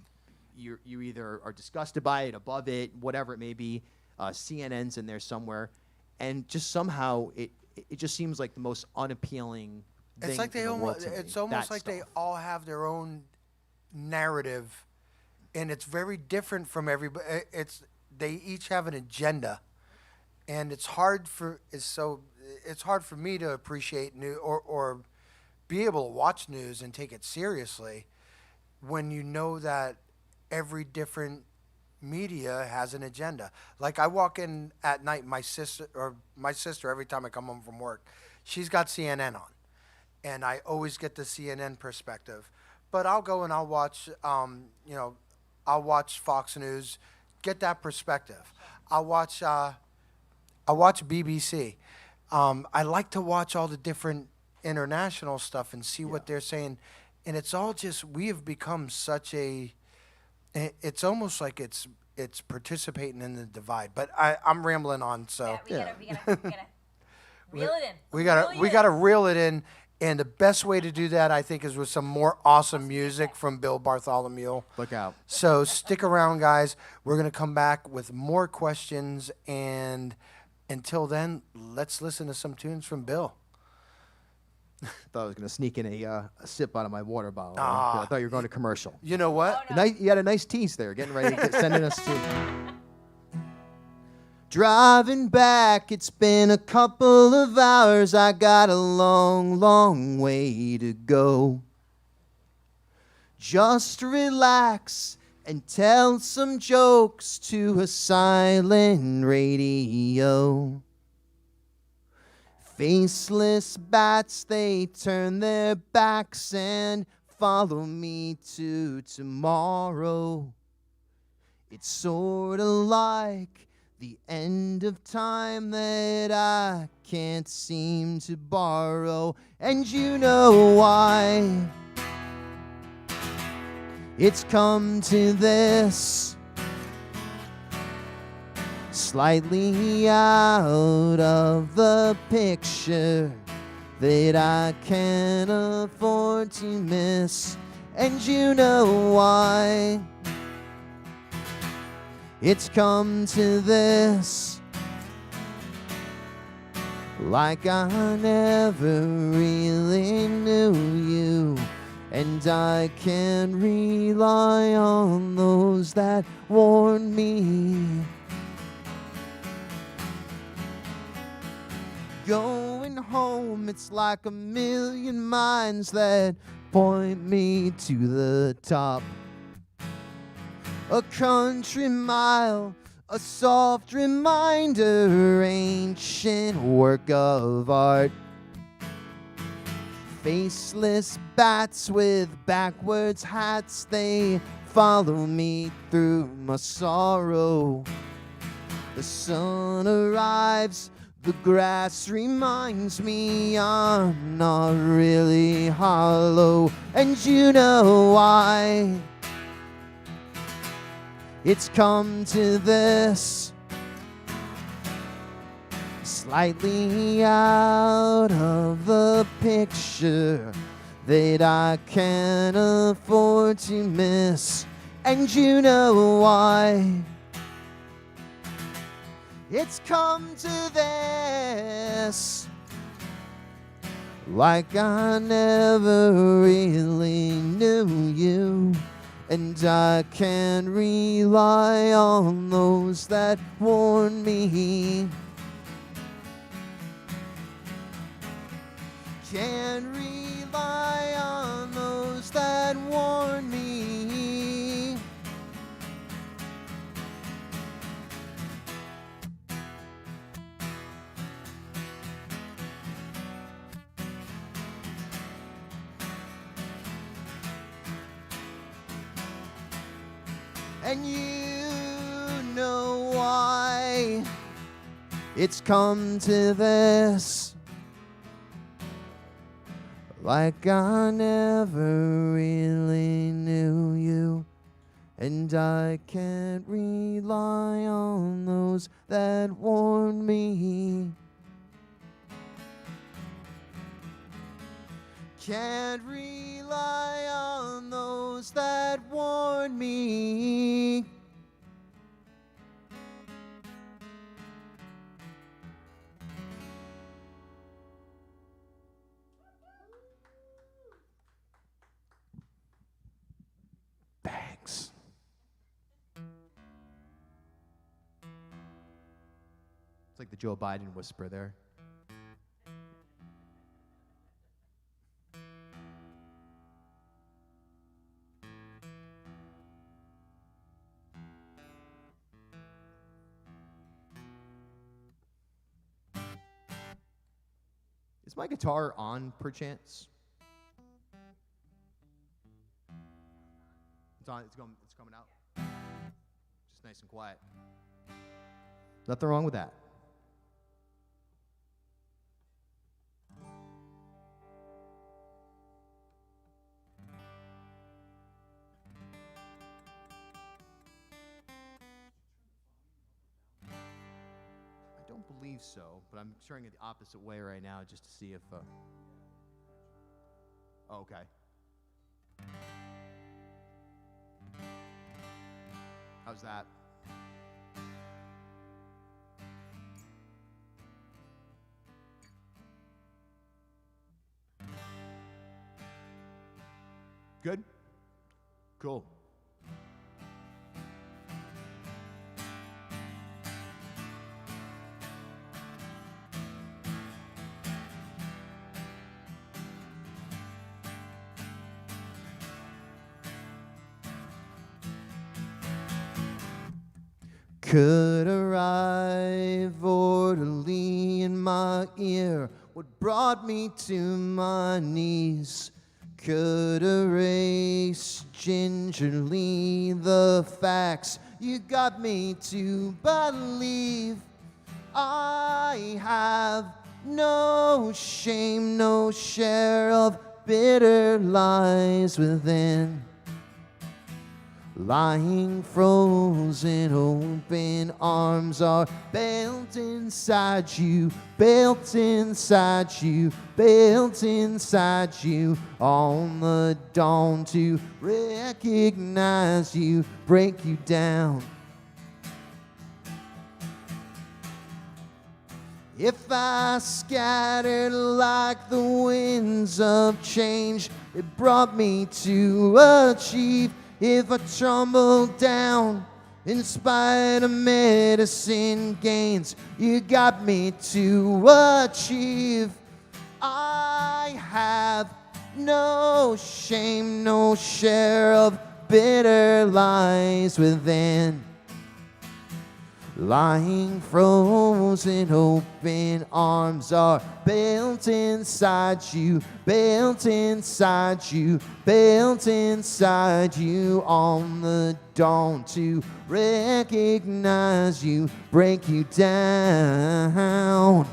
either are disgusted by it, above it, whatever it may be. CNN's in there somewhere, and just somehow it just seems like the most unappealing thing. It's like in the world to me, it's almost that like they stuff. all have their own narrative, and it's very different from everybody. They each have an agenda, and it's hard for me to appreciate news or be able to watch news and take it seriously when you know that every different media has an agenda. Like, I walk in at night, my sister every time I come home from work, she's got CNN on, and I always get the CNN perspective. But I'll go and I'll watch I'll watch Fox News, get that perspective. I'll watch BBC. I like to watch all the different international stuff and see what they're saying, and it's all just, we have become such a. It's almost like it's participating in the divide. But I'm rambling on, so We gotta reel it in. we gotta reel it in. And the best way to do that, I think, is with some more awesome music from Bill Bartholomew. Look out. So stick around, guys. We're going to come back with more questions. And until then, let's listen to some tunes from Bill. Thought I was going to sneak in a sip out of my water bottle. Ah. I thought you were going to commercial. You know what? You had a nice tease there, getting ready to sending us to. Driving back, it's been a couple of hours. I got a long, long way to go. Just relax and tell some jokes to a silent radio. Faceless bats, they turn their backs and follow me to tomorrow. It's sort of like the end of time that I can't seem to borrow. And you know why it's come to this. Slightly out of the picture that I can't afford to miss. And you know why it's come to this. Like I never really knew you, and and I can rely on those that warn me. Going home, it's like a million minds that point me to the top. A country mile, a soft reminder, ancient work of art. Faceless bats with backwards hats, they follow me through my sorrow. The sun arrives, the grass reminds me I'm not really hollow. And you know why it's come to this. Slightly out of the picture that I can't afford to miss. And you know why it's come to this. Like I never really knew you, and I can rely on those that warn me. Can rely on those that warn me. And you know why it's come to this. Like I never really knew you, and I can't rely on those that warn me. Can't rely on those that warn me. Thanks. It's like the Joe Biden whisper there. Is my guitar on, perchance? It's on. It's coming out. Just nice and quiet. Nothing wrong with that. I don't believe so, but I'm turning it the opposite way right now just to see if. Oh, okay. How's that? Good? Cool. Could arrive orderly in my ear what brought me to my knees. Could erase gingerly the facts you got me to believe. I have no shame, no share of bitter lies within. Lying frozen, open arms are built inside you, built inside you, built inside you. On the dawn to recognize you, break you down. If I scattered like the winds of change, it brought me to achieve. If I tumbled down in spite of medicine gains, you got me to achieve. I have no shame, no share of bitter lies within. Lying frozen, open arms are built inside you, built inside you, built inside you on the dawn to recognize you, break you down.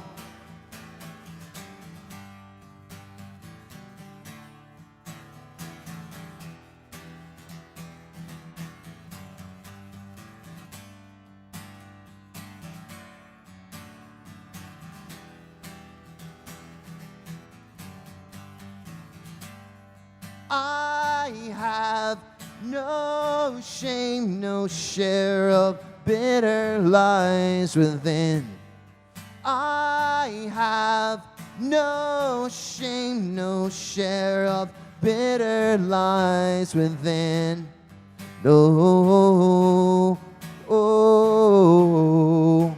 I have no shame, no share of bitter lies within. I have no shame, no share of bitter lies within. No, oh, oh, oh.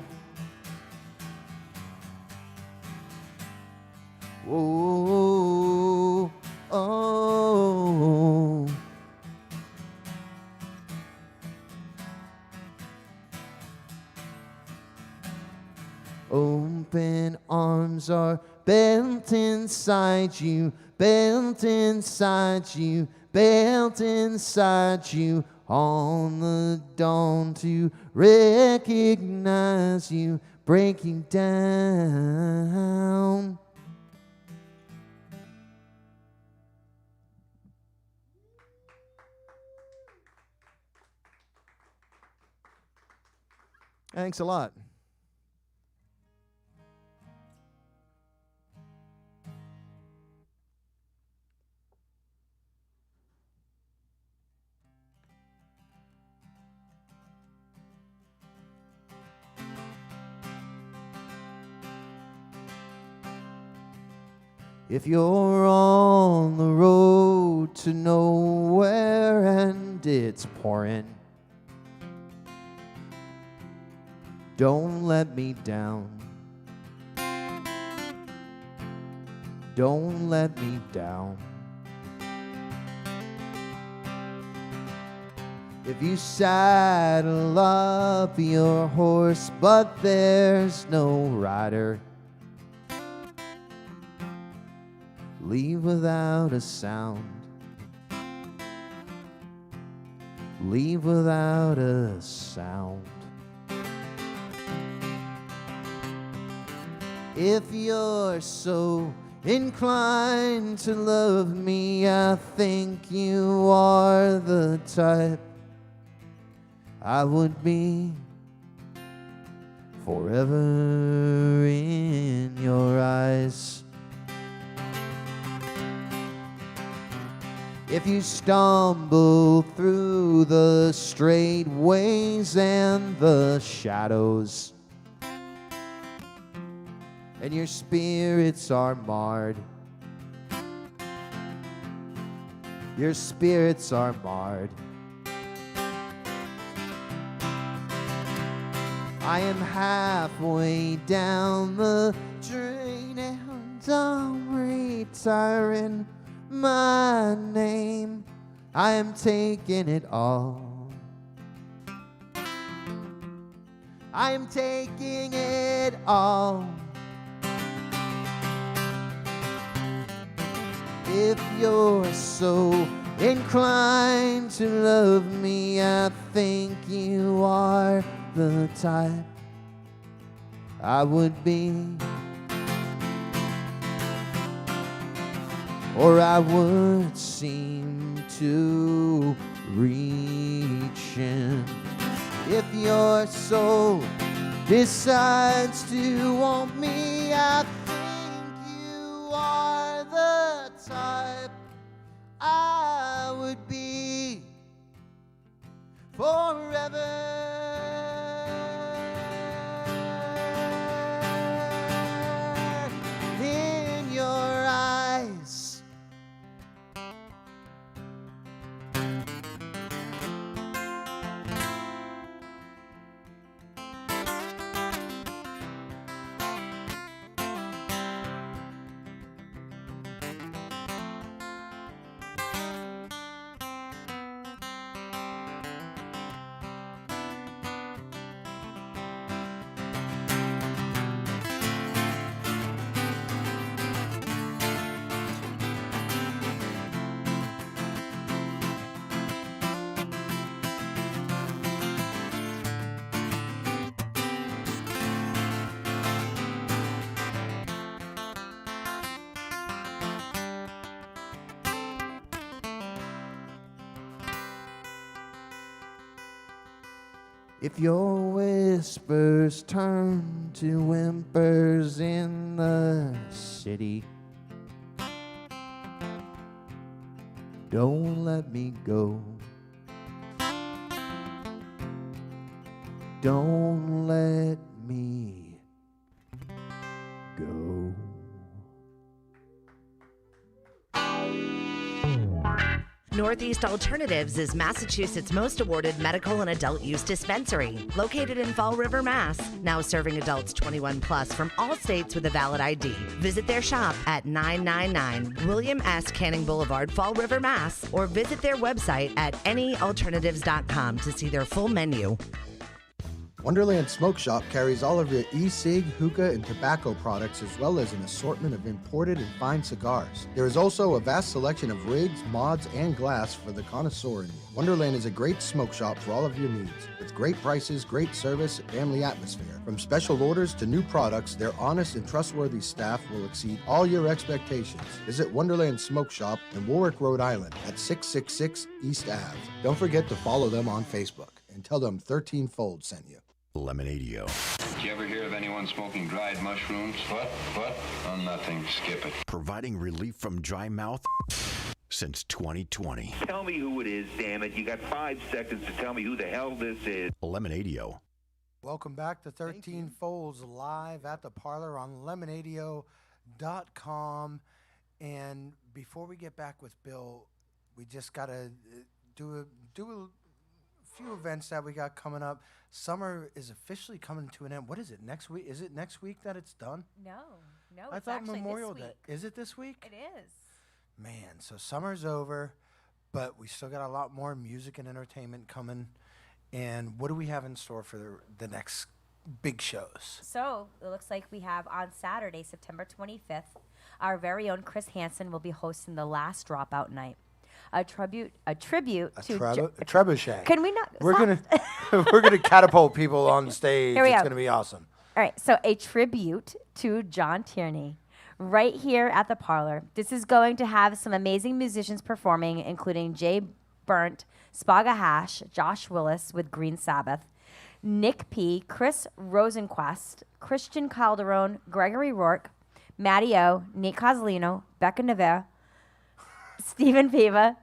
Open arms are built inside you, built inside you, built inside you on the dawn to recognize you, breaking down. Thanks a lot. If you're on the road to nowhere and it's pouring, don't let me down. Don't let me down. If you saddle up your horse but there's no rider, leave without a sound. Leave without a sound. If you're so inclined to love me, I think you are the type I would be forever in your eyes. If you stumble through the straight ways and the shadows, and your spirits are marred, your spirits are marred, I am halfway down the drain and I'm retiring my name. I am taking it all. I am taking it all. If you're so inclined to love me, I think you are the type I would be, or I would seem to reach in. If your soul decides to want me, I think you are the type I would be forever. If your whispers turn to whimpers in the city, don't let me go. Don't let me go. Northeast Alternatives is Massachusetts' most awarded medical and adult use dispensary, located in Fall River, Mass. Now serving adults 21 plus from all states with a valid ID. Visit their shop at 999 William S. Canning Boulevard, Fall River, Mass. Or visit their website at anyalternatives.com to see their full menu. Wonderland Smoke Shop carries all of your e-cig, hookah, and tobacco products, as well as an assortment of imported and fine cigars. There is also a vast selection of rigs, mods, and glass for the connoisseur in you. Wonderland is a great smoke shop for all of your needs. With great prices, great service, and family atmosphere. From special orders to new products, their honest and trustworthy staff will exceed all your expectations. Visit Wonderland Smoke Shop in Warwick, Rhode Island at 666 East Ave. Don't forget to follow them on Facebook and tell them 13 Fold sent you. Lemonadio. Did you ever hear of anyone smoking dried mushrooms? What? Oh, nothing. Skip it. Providing relief from dry mouth since 2020. Tell me who it is, damn it. You got 5 seconds to tell me who the hell this is. Lemonadio. Welcome back to 13 Folds live at the Parlour on Lemonadio.com. And before we get back with Bill, we just got to do a few events that we got coming up. Summer is officially coming to an end. What is it, next week? Is it next week that it's done? No, I it's thought actually Memorial this Day. week. Is it this week? It is. Man, so summer's over, but we still got a lot more music and entertainment coming. And what do we have in store for the next big shows? So it looks like we have on Saturday, September 25th, our very own Chris Hansen will be hosting the Last Dropout Night. A tribute to trebuchet. Can we not? We're stop. we're gonna catapult people on stage. Here we It's go. gonna be awesome. All right, so a tribute to John Tierney right here at the Parlour. This is going to have some amazing musicians performing, including Jay Burnt, Spaga Hash, Josh Willis with Green Sabbath, Nick P., Chris Rosenquist, Christian Calderon, Gregory Rourke, Matty O, Nate Cozzolino, Becca Nevere, Stephen Piva,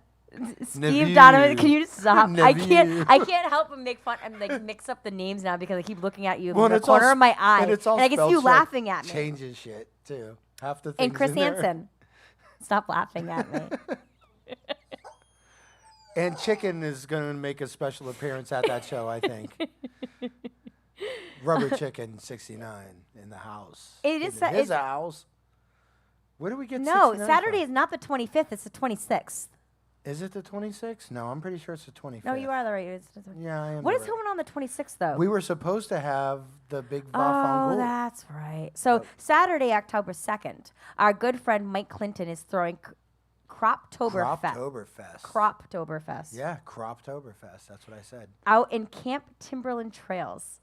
Steve Naveed. Donovan. Can you just stop? I Naveed. can't help but make fun and like mix up the names now because I keep looking at you Well, in the it's all corner of my eye, and it's all I can see you spelled check. laughing at me. Changes shit too. Half the things And Chris in there. Hansen, stop laughing at me. And Chicken is going to make a special appearance at that show, I think. Rubber Chicken 69 in the house. It is in his it's- house. Where do we get No, 69 Saturday from? is not the 25th. It's the 26th. Is it the 26th? No, I'm pretty sure it's the 25th. No, you are the right. It's the Yeah, I am. What the is right. going on the 26th though? We were supposed to have the big Oh, Vafangul. that's right. So Saturday, October 2nd, our good friend Mike Clinton is throwing Croptoberfest. Croptoberfest. Yeah, Croptoberfest. That's what I said. Out in Camp Timberland Trails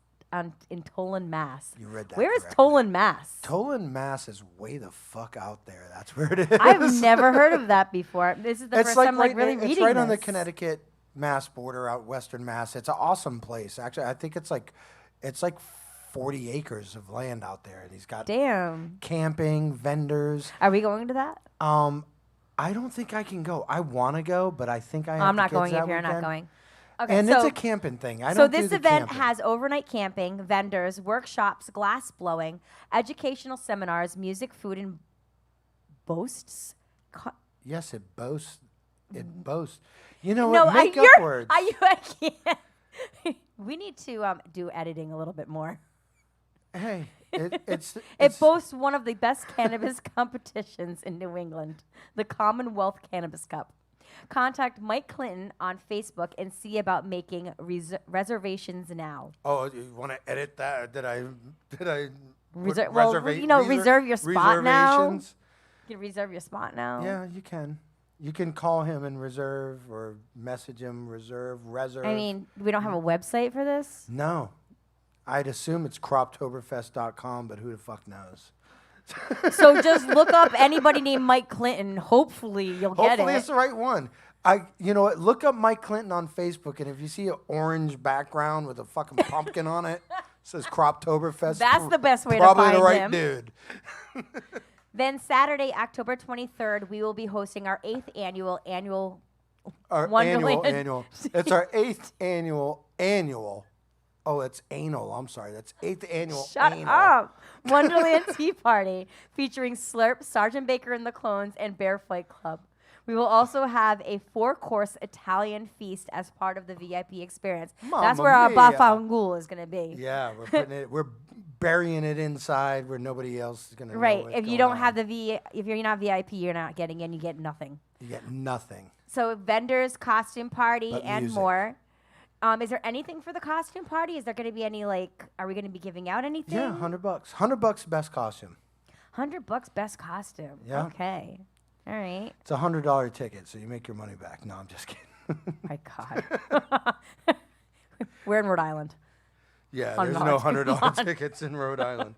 in Tolan, Mass. You read that Where is correctly. Tolan, Mass? Tolan, Mass is way the fuck out there. That's where it is. I've never heard of that before. This is the first time like really reading It's right on the this. Connecticut Mass border out Western Mass. It's an awesome place. Actually, I think it's like 40 acres of land out there. And he's got Damn. camping, vendors. Are we going to that? I don't think I can go. I want to go, but I think I have I'm the not kids going that if you're not weekend. going. Okay, And so, it's a camping thing. I so don't do this the event camping. has overnight camping, vendors, workshops, glass blowing, educational seminars, music, food, and boasts. Yes, it boasts. It boasts. You know No, what? Make up words. I can't. We need to do editing a little bit more. Hey, it's It boasts one of the best cannabis competitions in New England, the Commonwealth Cannabis Cup. Contact Mike Clinton on Facebook and see about making reservations now. Oh, you want to edit that? Did I? Reserve your spot now. reservations? You can reserve your spot now. Yeah, you can. You can call him and reserve, or message him, reserve. I mean, we don't have a website for this. No, I'd assume it's croptoberfest.com, but who the fuck knows? So just look up anybody named Mike Clinton. Hopefully you'll get it. Hopefully it's the right one. You know what? Look up Mike Clinton on Facebook, and if you see an orange background with a fucking pumpkin on it, says Croptoberfest. That's the best way to probably find the right him. dude. Then Saturday, October 23rd, we will be hosting our 8th annual Our Wonderland. annual. It's our 8th annual. Oh, it's anal. I'm sorry. That's 8th annual. Shut anal. up. Wonderland Tea Party featuring Slurp, Sergeant Baker and the Clones, and Bear Fight Club. We will also have a 4-course Italian feast as part of the VIP experience. That's Mamma where our mia. Bafangul is going to be. Yeah, we're burying it inside where nobody else is gonna know Right. what's If you going don't have on. if you're not VIP, you're not getting in. You get nothing. You get nothing. So vendors, costume party, But and music. more. Is there anything for the costume party? Is there going to be any are we going to be giving out anything? Yeah, $100. $100 best costume. $100 best costume. Yeah. Okay. All right. It's a $100 ticket, so you make your money back. No, I'm just kidding. My God. We're in Rhode Island. Yeah, there's no $100. $100 tickets in Rhode Island.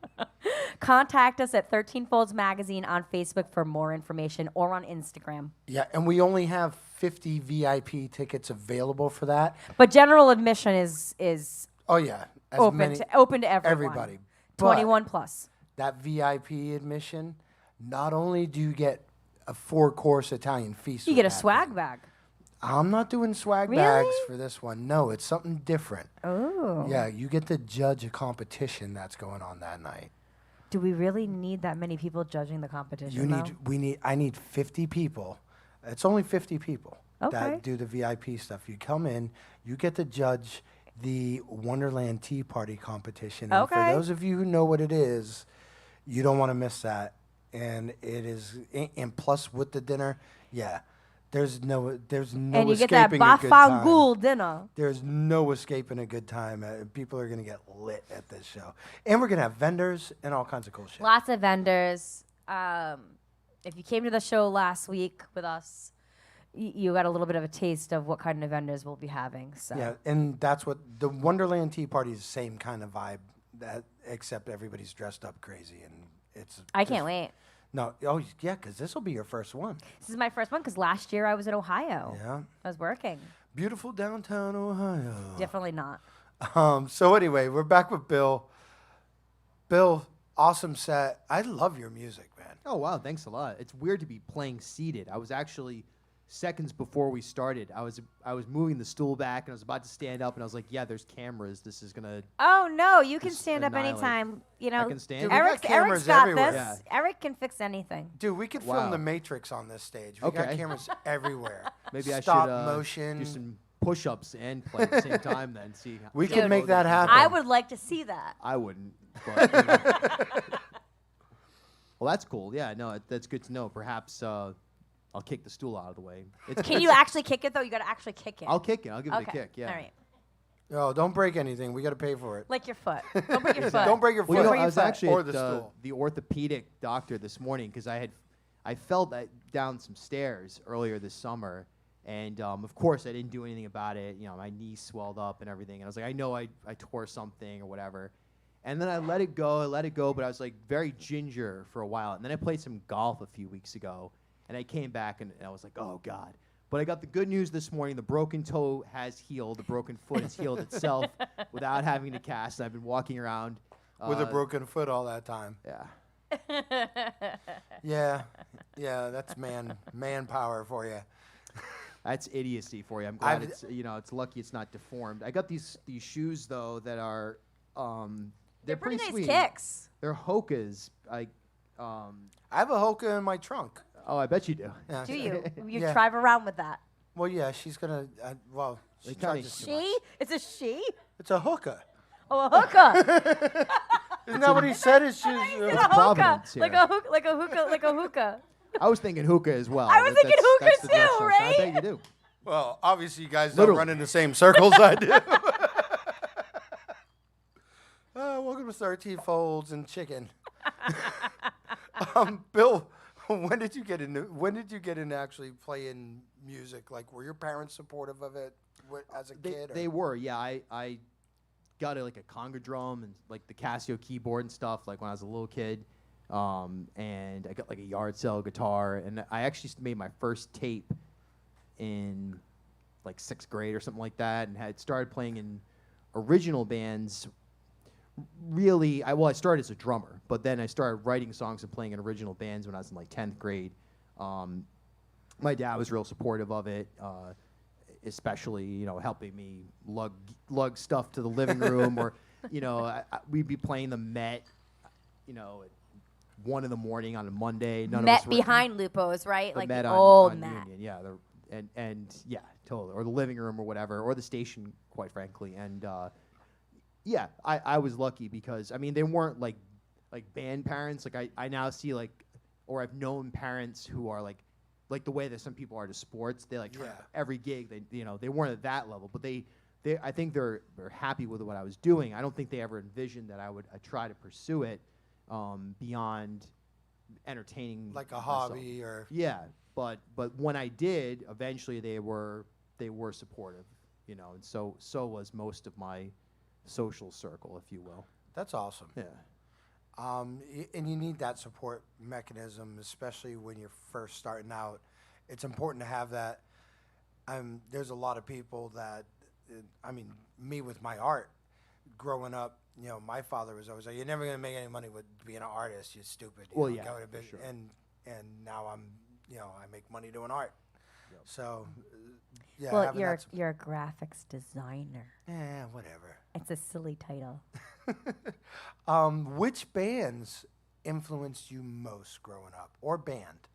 Contact us at 13 Folds Magazine on Facebook for more information or on Instagram. Yeah, and we only have 50 VIP tickets available for that. But general admission is Oh yeah, as open many- to everyone. everybody. 21 But plus. that VIP admission, not only do you get a 4-course Italian feast, You with get a that swag thing. bag. I'm not doing swag Really? bags for this one. No, it's something different. Oh. Yeah, you get to judge a competition that's going on that night. Do we really need that many people judging the competition? I need 50 people. It's only 50 people Okay. that do the VIP stuff. You come in, you get to judge the Wonderland Tea Party competition. And Okay. for those of you who know what it is, you don't want to miss that. And it is, and plus with the dinner, yeah, there's no And you get that escaping a good time. Bafangul dinner. There's no escaping a good time. People are gonna get lit at this show, and we're gonna have vendors and all kinds of cool shit. Lots of vendors. If you came to the show last week with us, you got a little bit of a taste of what kind of vendors we'll be having. So Yeah, and that's what the Wonderland Tea Party is. The same kind of vibe, except everybody's dressed up crazy, and it's. I can't wait. No, oh yeah, because this will be your first one. This is my first one because last year I was in Ohio. Yeah, I was working. beautiful downtown Ohio. Definitely not. So anyway, we're back with Bill. Bill, awesome set. I love your music, man. Oh wow, thanks a lot. It's weird to be playing seated. I was actually seconds before we started. I was moving the stool back and I was about to stand up and I was like, yeah, there's cameras. This is gonna. Oh no, you can Just stand up annihilate. anytime. You know, I can stand? Dude, we got Eric's cameras got everywhere. this. Yeah. Eric can fix anything. Dude, we could Wow. film the Matrix on this stage. We got Okay. cameras everywhere. Maybe Stop I should motion. do some push-ups and play at the same time. Then see. We Dude, could make that happen. I would like to see that. I wouldn't. But, you know. Well, that's cool. Yeah, no, that's good to know. Perhaps I'll kick the stool out of the way. Can you actually kick it though? You got to actually kick it. I'll kick it. I'll give it a Okay. kick. Yeah. All right. Oh, don't break anything. We got to pay for it. Like your foot. Don't break your foot. Don't break your Well, you foot. know, I was actually or at the stool. the orthopedic doctor this morning because I fell down some stairs earlier this summer, and of course I didn't do anything about it. You know, my knee swelled up and everything, and I was like, I know I tore something or whatever, and then I let it go, but I was like very ginger for a while, and then I played some golf a few weeks ago, and I came back and I was like, oh God. But I got the good news this morning. The broken toe has healed. The broken foot has healed itself without having to cast. I've been walking around With a broken foot all that time. Yeah. Yeah, that's manpower for you. That's idiocy for you. I'm glad it's lucky it's not deformed. I got these shoes though that are they're pretty nice sweet. kicks. They're Hoka's. I have a Hoka in my trunk. Oh, I bet you do. Yeah. Do you? You Yeah. drive around with that. Well, yeah, she's gonna. She kinda- charges too much. She? It's a she? It's a hookah. Oh, a hookah. Isn't that what he said? It's It's just, a hookah. Providence Like here. a hook, like a hookah, like a hookah. I was thinking hookah as well. I was thinking hookah that's the too, direction I was- right? I bet you do. well, obviously you guys don't Literally. run in the same circles I do. Welcome to 13 Folds and Chicken. Bill, when did you get into actually playing music? Like, were your parents supportive of it as a kid? They were, yeah. I got a conga drum and like the Casio keyboard and stuff like when I was a little kid. And I got like a yard sale guitar, and I actually made my first tape in like 6th grade or something like that, and had started playing in original bands. Really, I started as a drummer, but then I started writing songs and playing in original bands when I was in like 10th grade. My dad was real supportive of it, especially helping me lug stuff to the living room, or we'd be playing the Met, at 1 in.the morning on a Monday. None Met of us were behind Lupo's, right? the Like Met the on, old on Met. Union, yeah, and yeah, totally, or the living room or whatever, or the station, quite frankly, and. Yeah, I was lucky because, I mean, they weren't like band parents. Like I now see or I've known parents who are like the way that some people are to sports. They try every gig. They weren't at that level, but I think they're happy with what I was doing. I don't think they ever envisioned that I would try to pursue it beyond entertaining, like a myself. hobby or but when I did, eventually they were supportive, and so was most of my social circle, if you will. That's awesome. Yeah. And you need that support mechanism, especially when you're first starting out. It's important to have that. There's a lot of people that, me with my art, growing up, my father was always like, "You're never gonna make any money with being an artist. You're stupid." Well, go yeah, to business." sure. And now I make money doing art. Yep. So, Well, having that you're a graphics designer. whatever. It's a silly title. Which bands influenced you most growing up, or band?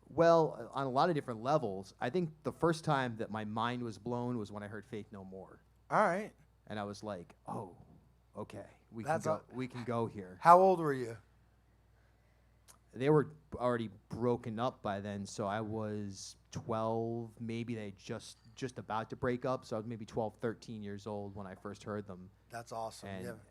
Well, on a lot of different levels. I think the first time that my mind was blown was when I heard Faith No More, All right. and I was like, "Oh, okay, we That's can go here." How old were you? They were already broken up by then, so I was 12. Maybe they just about to break up, so I was maybe 12, 13 years old when I first heard them. That's awesome.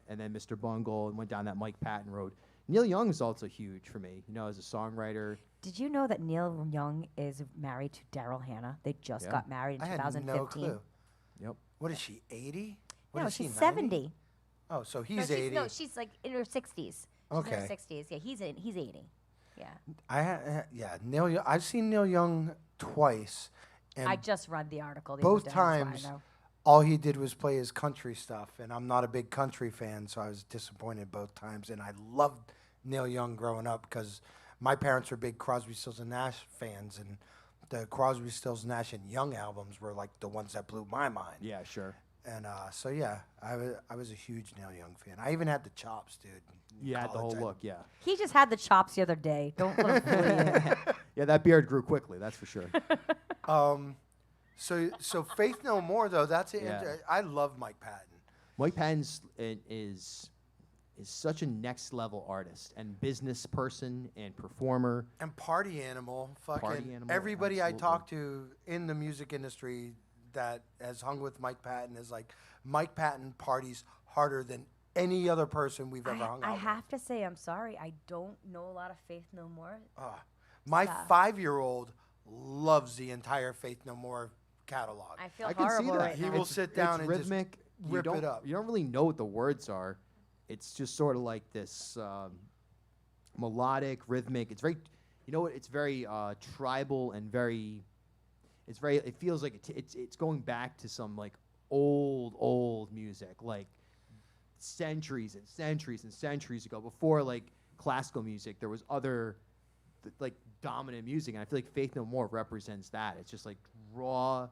And then Mr. Bungle, and went down that Mike Patton road. Neil Young is also huge for me, as a songwriter. Did you know that Neil Young is married to Daryl Hannah? They just got married in I had 2015. no clue. Yep. What is she, 80? No, What is she's he, 70. Oh, so he's 80. No, she's like in her 60s. She's in Okay. her 60s. Yeah, he's 80. Yeah. Neil Young. I've seen Neil Young twice, and I just read the article. The both other day, that's why I times, know. all he did was play his country stuff, and I'm not a big country fan, so I was disappointed both times. And I loved Neil Young growing up because my parents were big Crosby, Stills and Nash fans, and the Crosby, Stills, Nash and Young albums were like the ones that blew my mind. Yeah, sure. And so I was a huge Neil Young fan. I even had the chops, dude. in You had the whole college. look, yeah. He just had the chops the other day. Don't let him fool you. Yeah, that beard grew quickly, that's for sure. So Faith No More though. That's it. Yeah. I love Mike Patton. Mike Patton is such a next level artist and business person and performer. And party animal. Fucking Party animal, everybody I absolutely. talk to in the music industry that has hung with Mike Patton is like, Mike Patton parties harder than any other person we've ever hung out I with. have to say, I'm sorry. I don't know a lot of Faith No More. My stuff. 5-year-old loves the entire Faith No More catalog. I feel I can see horrible that. right He now. will sit down and just rhythmic. rip it up. You don't really know what the words are. It's just sort of like this melodic, rhythmic. It's very, it's very tribal and very. It feels like it's going back to some like old music, like centuries and centuries and centuries ago. Before like classical music, there was other like dominant music, and I feel like Faith No More represents that. It's just like raw,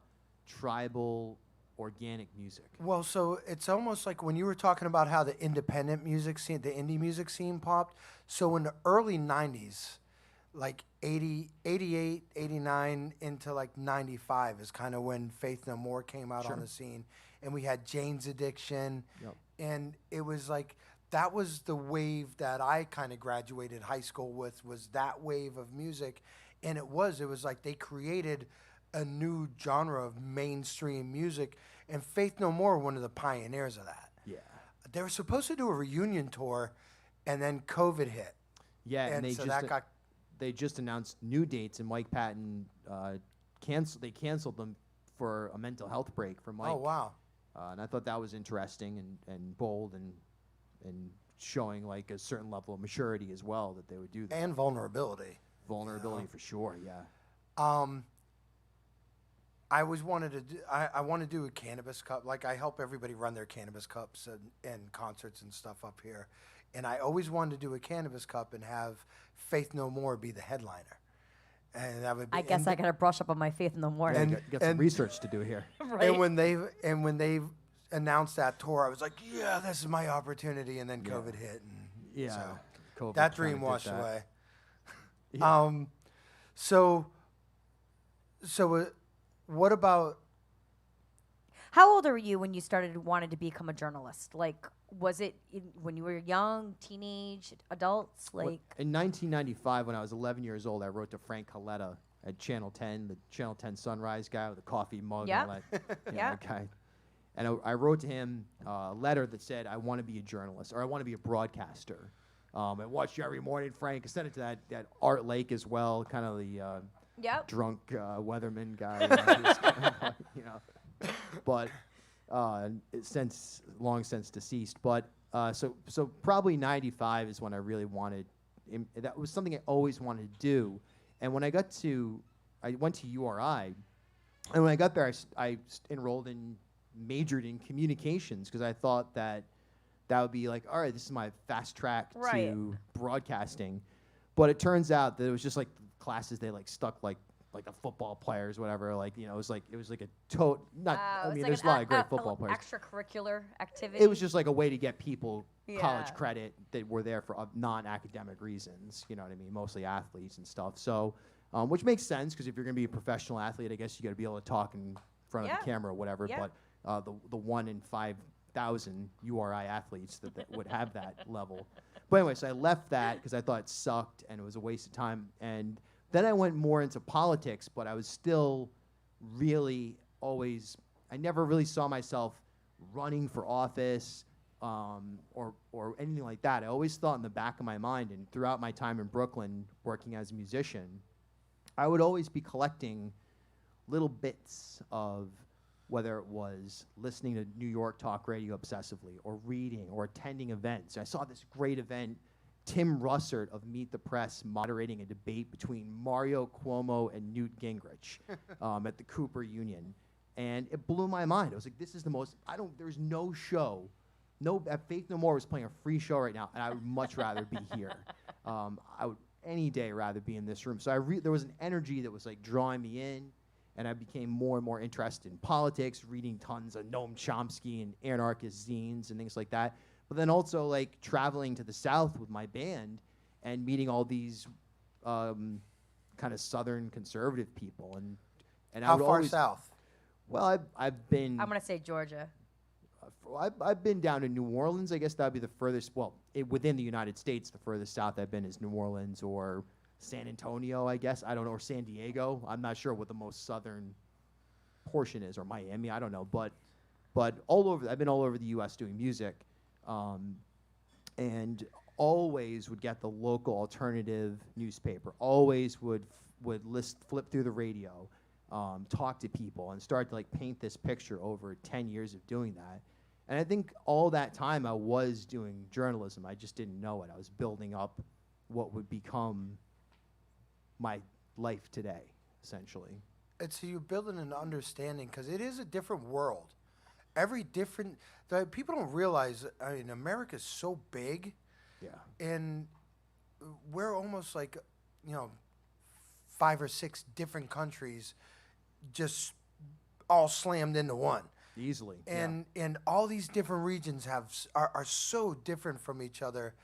tribal, organic music. Well, so it's almost like when you were talking about how the independent music scene, the indie music scene popped. So in the early 90s, like 80, 88, 89 into like 95 is kind of when Faith No More came out on the scene. And we had Jane's Addiction. Yep. And it was like, that was the wave that I kind of graduated high school with, was that wave of music. And it was like they created a new genre of mainstream music. And Faith No More, one of the pioneers of that. Yeah. They were supposed to do a reunion tour, and then COVID hit. Yeah, and so that got they just announced new dates, and Mike Patton canceled them for a mental health break for Mike. Oh, wow. And I thought that was interesting and bold and showing like a certain level of maturity as well that they would do that. And vulnerability. Vulnerability for sure, yeah. I always wanted to do, I want to do a cannabis cup. Like, I help everybody run their cannabis cups and concerts and stuff up here. And I always wanted to do a cannabis cup and have Faith No More be the headliner. And that would be, I guess I got to brush up on my Faith No More. You got some research to do here. Right. And when they announced that tour, I was like, yeah, this is my opportunity. And then COVID hit. And Yeah. so COVID that kinda dream did washed that. away. Yeah. So what about? How old were you when you wanted to become a journalist? Like, was it when you were young, teenage, adults? Like, In 1995, when I was 11 years old, I wrote to Frank Coletta at Channel 10, the Channel 10 Sunrise guy with a coffee mug Yep. and all that. Yep. That guy. And I wrote to him a letter that said, I want to be a journalist, or I want to be a broadcaster. I watched you every morning, Frank. I sent it to that Art Lake as well, kind of the yep. drunk weatherman guy. You know. But long since deceased. But so probably 95 is when I really wanted. That was something I always wanted to do. And when I went to URI, and when I got there, I enrolled in, majored in communications because I thought that would be like, all right, this is my fast track to broadcasting. But it turns out that it was just like classes they like stuck like the football players, whatever. Like, you know, it was like a I mean, there's a lot of great football players. Extracurricular activity. It was just like a way to get people college Yeah. credit that were there for non-academic reasons. You know what I mean? Mostly athletes and stuff. So, which makes sense because if you're going to be a professional athlete, I guess you got to be able to talk in front of the camera or whatever. Yeah. But the 1 in 5,000 URI athletes that would have that level. But anyway, so I left that because I thought it sucked and it was a waste of time. And then I went more into politics, but I was still really I never really saw myself running for office or anything like that. I always thought in the back of my mind, and throughout my time in Brooklyn working as a musician, I would always be collecting little bits of whether it was listening to New York talk radio obsessively or reading or attending events. I saw this great event, Tim Russert of Meet the Press moderating a debate between Mario Cuomo and Newt Gingrich at the Cooper Union. And it blew my mind. I was like, this is the most, there's no show, Faith No More was playing a free show right now, and I would much rather be here. I would any day rather be in this room. So there was an energy that was like drawing me in, and I became more and more interested in politics, reading tons of Noam Chomsky and anarchist zines and things like that. But then also like traveling to the South with my band and meeting all these kind of Southern conservative people. And How far south? Well, I've been. I'm gonna say Georgia. I've been down to New Orleans. I guess that would be the furthest. Well, within the United States, the furthest south I've been is New Orleans or San Antonio. I guess I don't know, or San Diego. I'm not sure what the most southern portion is, or Miami. I don't know, but all over. I've been all over the U.S. doing music, and always would get the local alternative newspaper. Always would flip through the radio. Talk to people and start to like paint this picture over 10 years of doing that. And I think all that time I was doing journalism. I just didn't know it. I was building up what would become my life today, essentially. So you're building an understanding because it is a different world. People don't realize, I mean, America's so big. Yeah. And we're almost like, 5 or 6 different countries just all slammed into one. Easily. And all these different regions are so different from each other.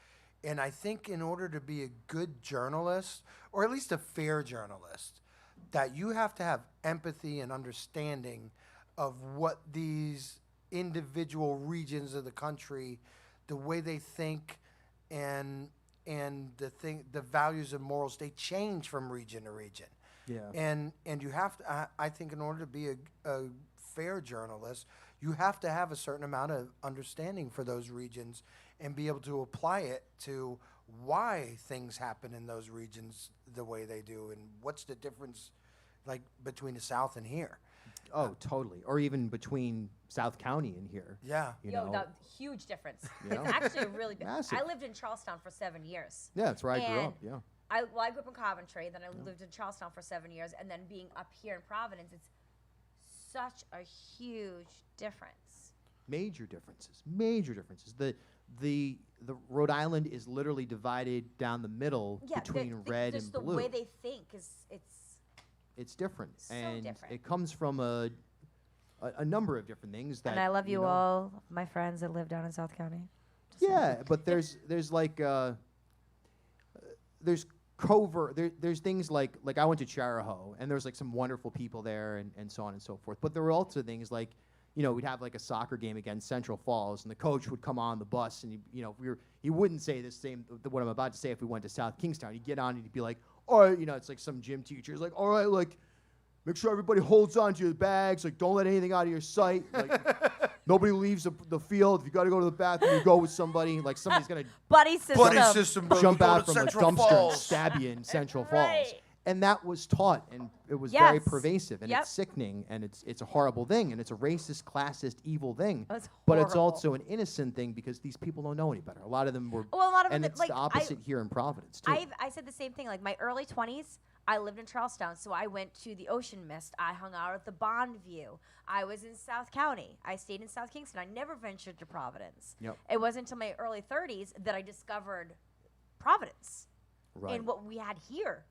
And I think in order to be a good journalist, or at least a fair journalist, that you have to have empathy and understanding of what these individual regions of the country, the way they think and the values and morals, they change from region to region. Yeah. And you have to, I think in order to be a fair journalist, you have to have a certain amount of understanding for those regions and be able to apply it to why things happen in those regions the way they do and what's the difference like between the South and here. Oh, totally. Or even between South County and here. Yeah. The huge difference. You know? It's actually a really big. Massive. I lived in Charlestown for 7 years. Yeah, that's where I grew And up. Yeah. I grew up in Coventry, then I lived in Charlestown for 7 years, and then being up here in Providence, it's such a huge difference. Major differences. Major differences. The Rhode Island is literally divided down the middle between red and blue. Just the way they think it's different, so and different. it comes from a number of different things. That And I love you know, all, my friends that live down in South County. Yeah, but there's like there's covert. There's things like I went to Charahoe, and there's like some wonderful people there, and so on and so forth. But there were also things like, we'd have like a soccer game against Central Falls, and the coach would come on the bus, and he wouldn't say what I'm about to say if we went to South Kingstown. He'd get on and he'd be like, all right, it's like some gym teacher. He's like, all right, like, make sure everybody holds on to your bags. Like, don't let anything out of your sight. Like, nobody leaves the field. If you got to go to the bathroom, you go with somebody. Like, somebody's going to Buddy system, bro. jump out from Central a dumpster Falls. and stab you in Central Right. Falls. And that was taught, and it was Yes. very pervasive, and Yep. it's sickening, and it's a horrible thing, and it's a racist, classist, evil thing. That's but it's horrible. also an innocent thing because these people don't know any better. A lot of them were, Well, a lot of and them, it's like, the opposite here in Providence too. I said the same thing. Like, my early 20s, I lived in Charlestown, so I went to the Ocean Mist. I hung out at the Bond View. I was in South County. I stayed in South Kingston. I never ventured to Providence. Yep. It wasn't until my early 30s that I discovered Providence Right. and what we had here.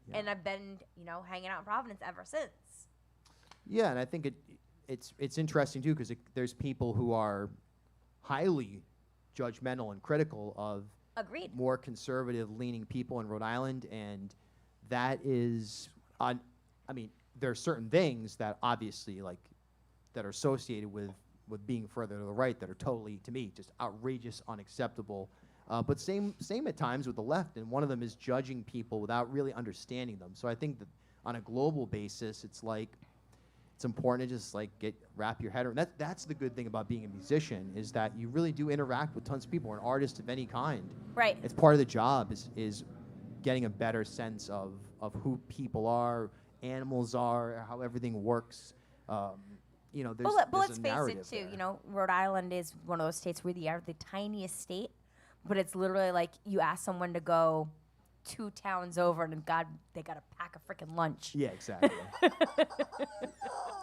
Yeah. And I've been, hanging out in Providence ever since. Yeah, and I think it's interesting too because there's people who are highly judgmental and critical of Agreed. more conservative leaning people in Rhode Island, and that is I mean, there are certain things that obviously that are associated with being further to the right that are totally, to me, just outrageous, unacceptable. But same at times with the left, and one of them is judging people without really understanding them. So I think that on a global basis, it's important to just wrap your head around. That's the good thing about being a musician, is that you really do interact with tons of people, or an artist of any kind. Right. It's part of the job is getting a better sense of who people are, animals are, how everything works. There's But let's a face it, narrative too. there. Rhode Island is one of those states where they are the tiniest state, but it's literally like you ask someone to go 2 towns over, and they got to pack a freaking lunch. Yeah, exactly.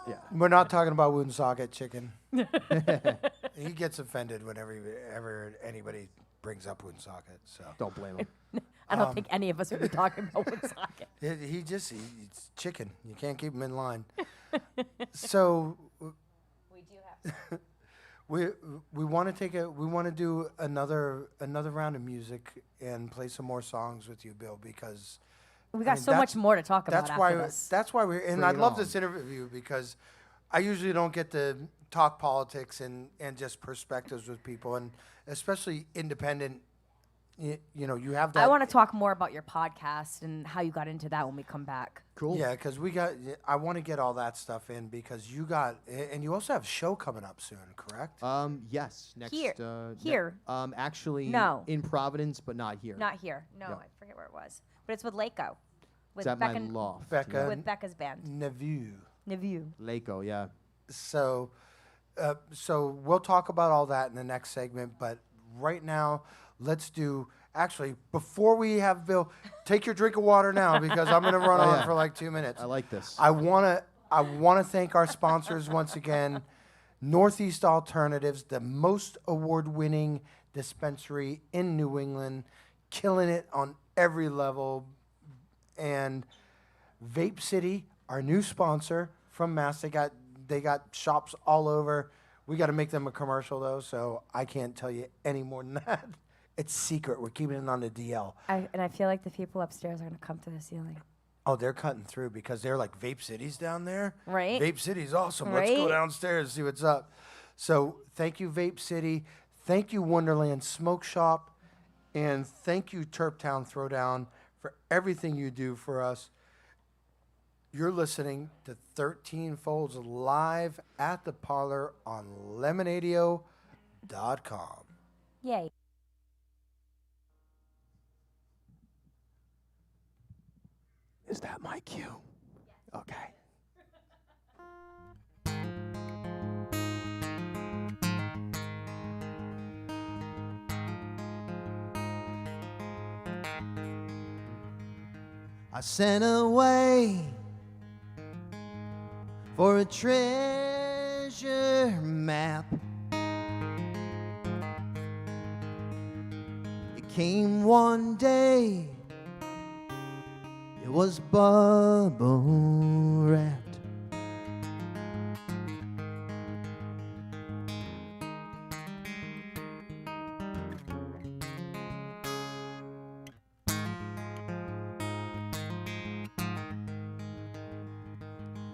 Yeah. We're not talking about Woonsocket chicken. He gets offended whenever anybody brings up Woonsocket. So Don't blame him. I don't think any of us would be talking about Woonsocket. it's chicken. You can't keep him in line. So We do have. we want to do another round of music and play some more songs with you, Bill, because We got so much more to talk about that's after why this. that's why we're and Bring I it love on. this interview because I usually don't get to talk politics and just perspectives with people, and especially independent. You have that. I want to talk more about your podcast and how you got into that when we come back. Cool. Yeah, because I want to get all that stuff in because you also have a show coming up soon, correct? Yes. Next. Here. ne- Here. Actually. No. In Providence, but not here. Not here. No, Yeah. I forget where it was. But it's with Lako. With It's at Becca, my loft. Becca. yeah. with Becca's band. Neveu. Neveu. Lako, yeah. So we'll talk about all that in the next segment. But right now, let's do. Actually, before we have Bill, take your drink of water now because I'm going to run on yeah. for like 2 minutes. I like this. I want to thank our sponsors once again. Northeast Alternatives, the most award-winning dispensary in New England, killing it on every level. And Vape City, our new sponsor from Mass. They got shops all over. We got to make them a commercial though, so I can't tell you any more than that. It's secret. We're keeping it on the DL. And I feel like the people upstairs are going to come to the ceiling. Oh, they're cutting through because they're like Vape City's down there. Right. Vape City's awesome. Let's go Right. downstairs and see what's up. So thank you, Vape City. Thank you, Wonderland Smoke Shop. And thank you, Turptown Throwdown, for everything you do for us. You're listening to 13 Folds live at the Parlour on Lemonadio.com. Yay. Is that my cue? Okay. I sent away for a treasure map. It came one day, it was bubble wrapped.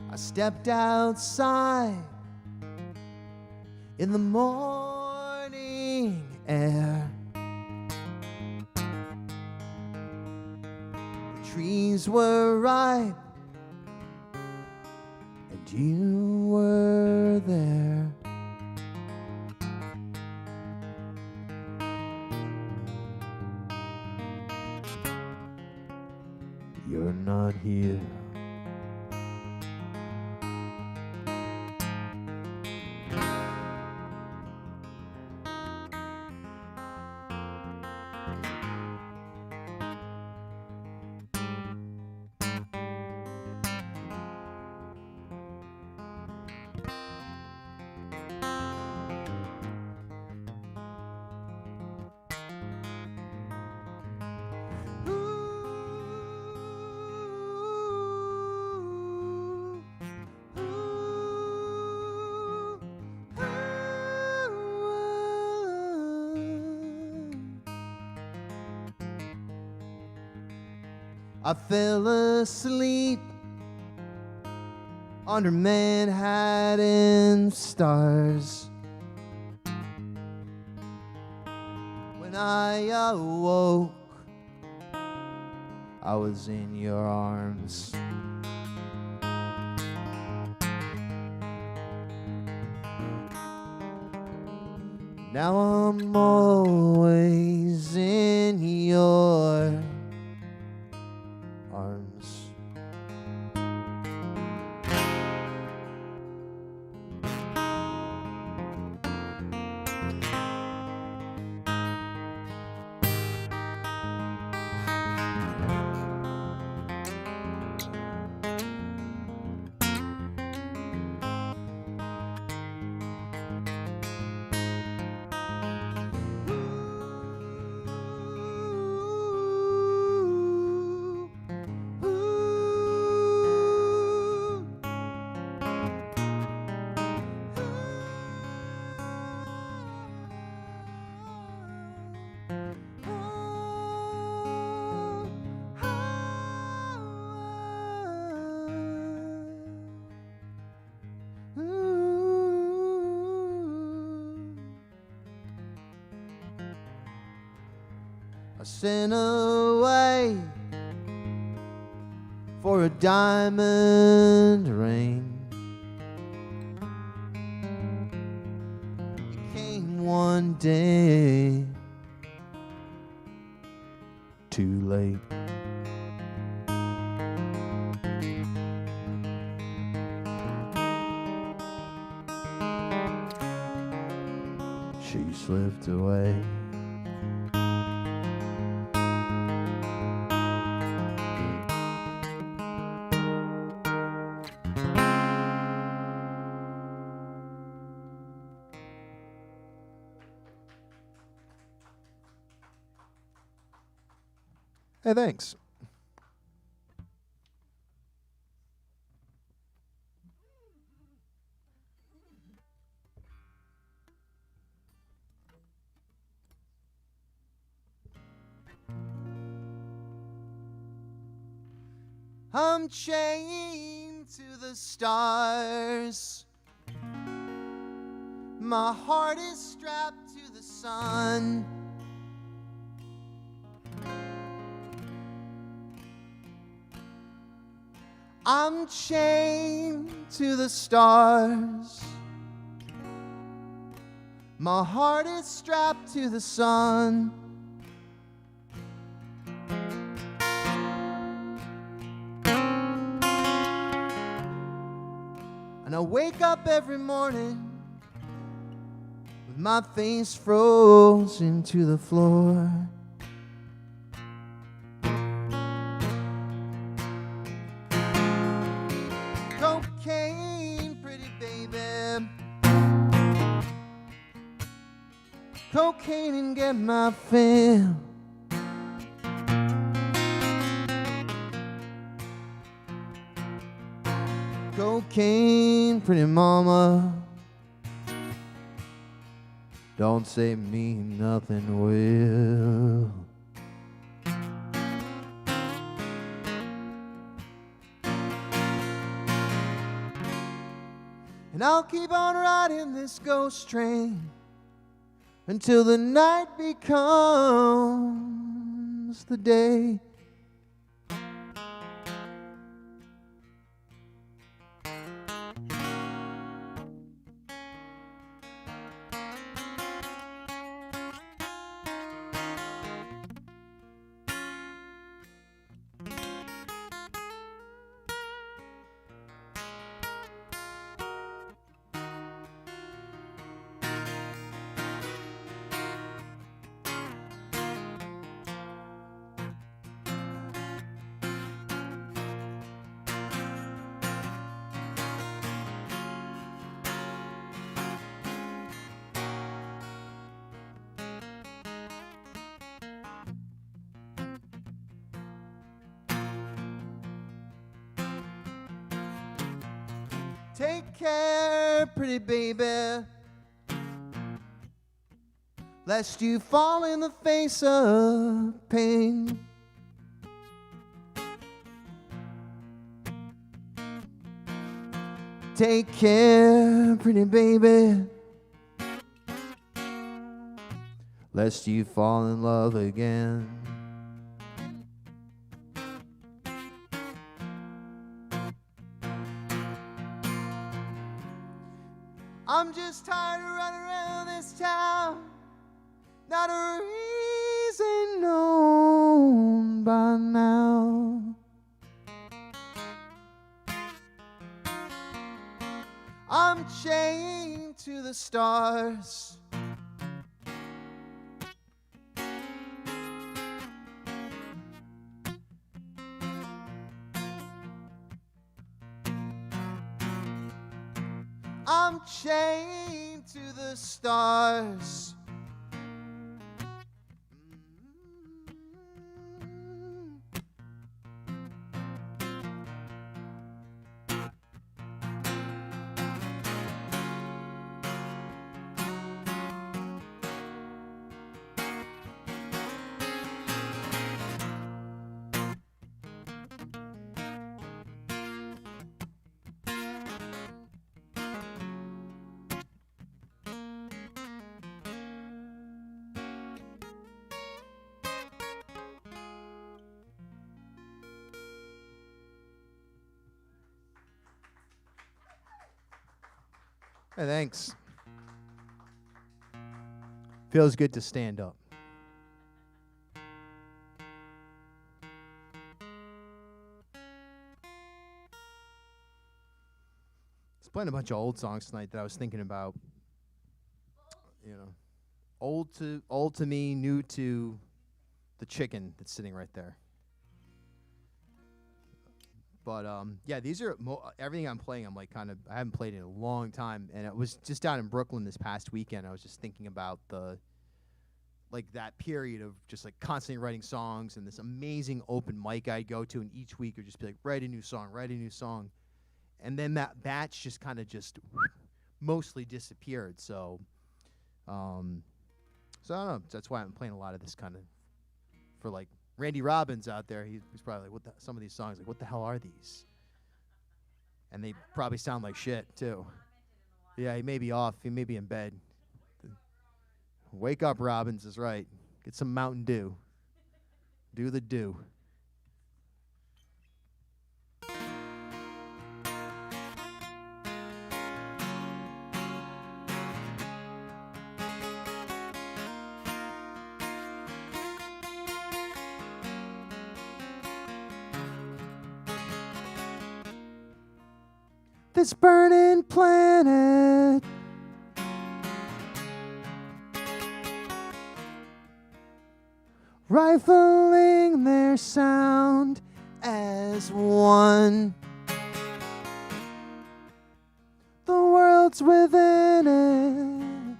I stepped outside in the morning air. The trees were ripe and you were there. You're not here. I fell asleep under Manhattan stars. When I awoke, I was in your arms. Now I'm always in your arms. I sent away for a diamond ring. It came one day, too late. She slipped away. Hey, thanks. I'm chained to the stars. My heart is strapped to the sun. I'm chained to the stars. My heart is strapped to the sun. And I wake up every morning with my face frozen to the floor. Cocaine, pretty baby. Cocaine and get my fill. Cocaine, pretty mama. Don't say me nothing will. And I'll keep on riding this ghost train until the night becomes the day. Take care, pretty baby, lest you fall in the face of pain. Take care, pretty baby, lest you fall in love again. I'm just tired of running around this town, not a reason known by now. I'm chained to the stars. I'm chained to the stars. Hey, thanks. Feels good to stand up. It's playing a bunch of old songs tonight that I was thinking about. You know, old to me, new to the chicken that's sitting right there. But yeah, these are everything I'm playing. I'm like I haven't played in a long time, and it was just down in Brooklyn this past weekend. I was just thinking about that period of just like constantly writing songs and this amazing open mic I'd go to, and each week would just be like write a new song, and then that batch just kind of just mostly disappeared. So I don't know. That's why I'm playing a lot of this kind of for like. Randy Robbins out there, he's probably like, some of these songs, like, what the hell are these? And they probably sound like shit, too. Yeah, he may be off. He may be in bed. Wake up, Robbins is right. Get some Mountain Dew. Do the do. This burning planet, rifling their sound as one. that's within it.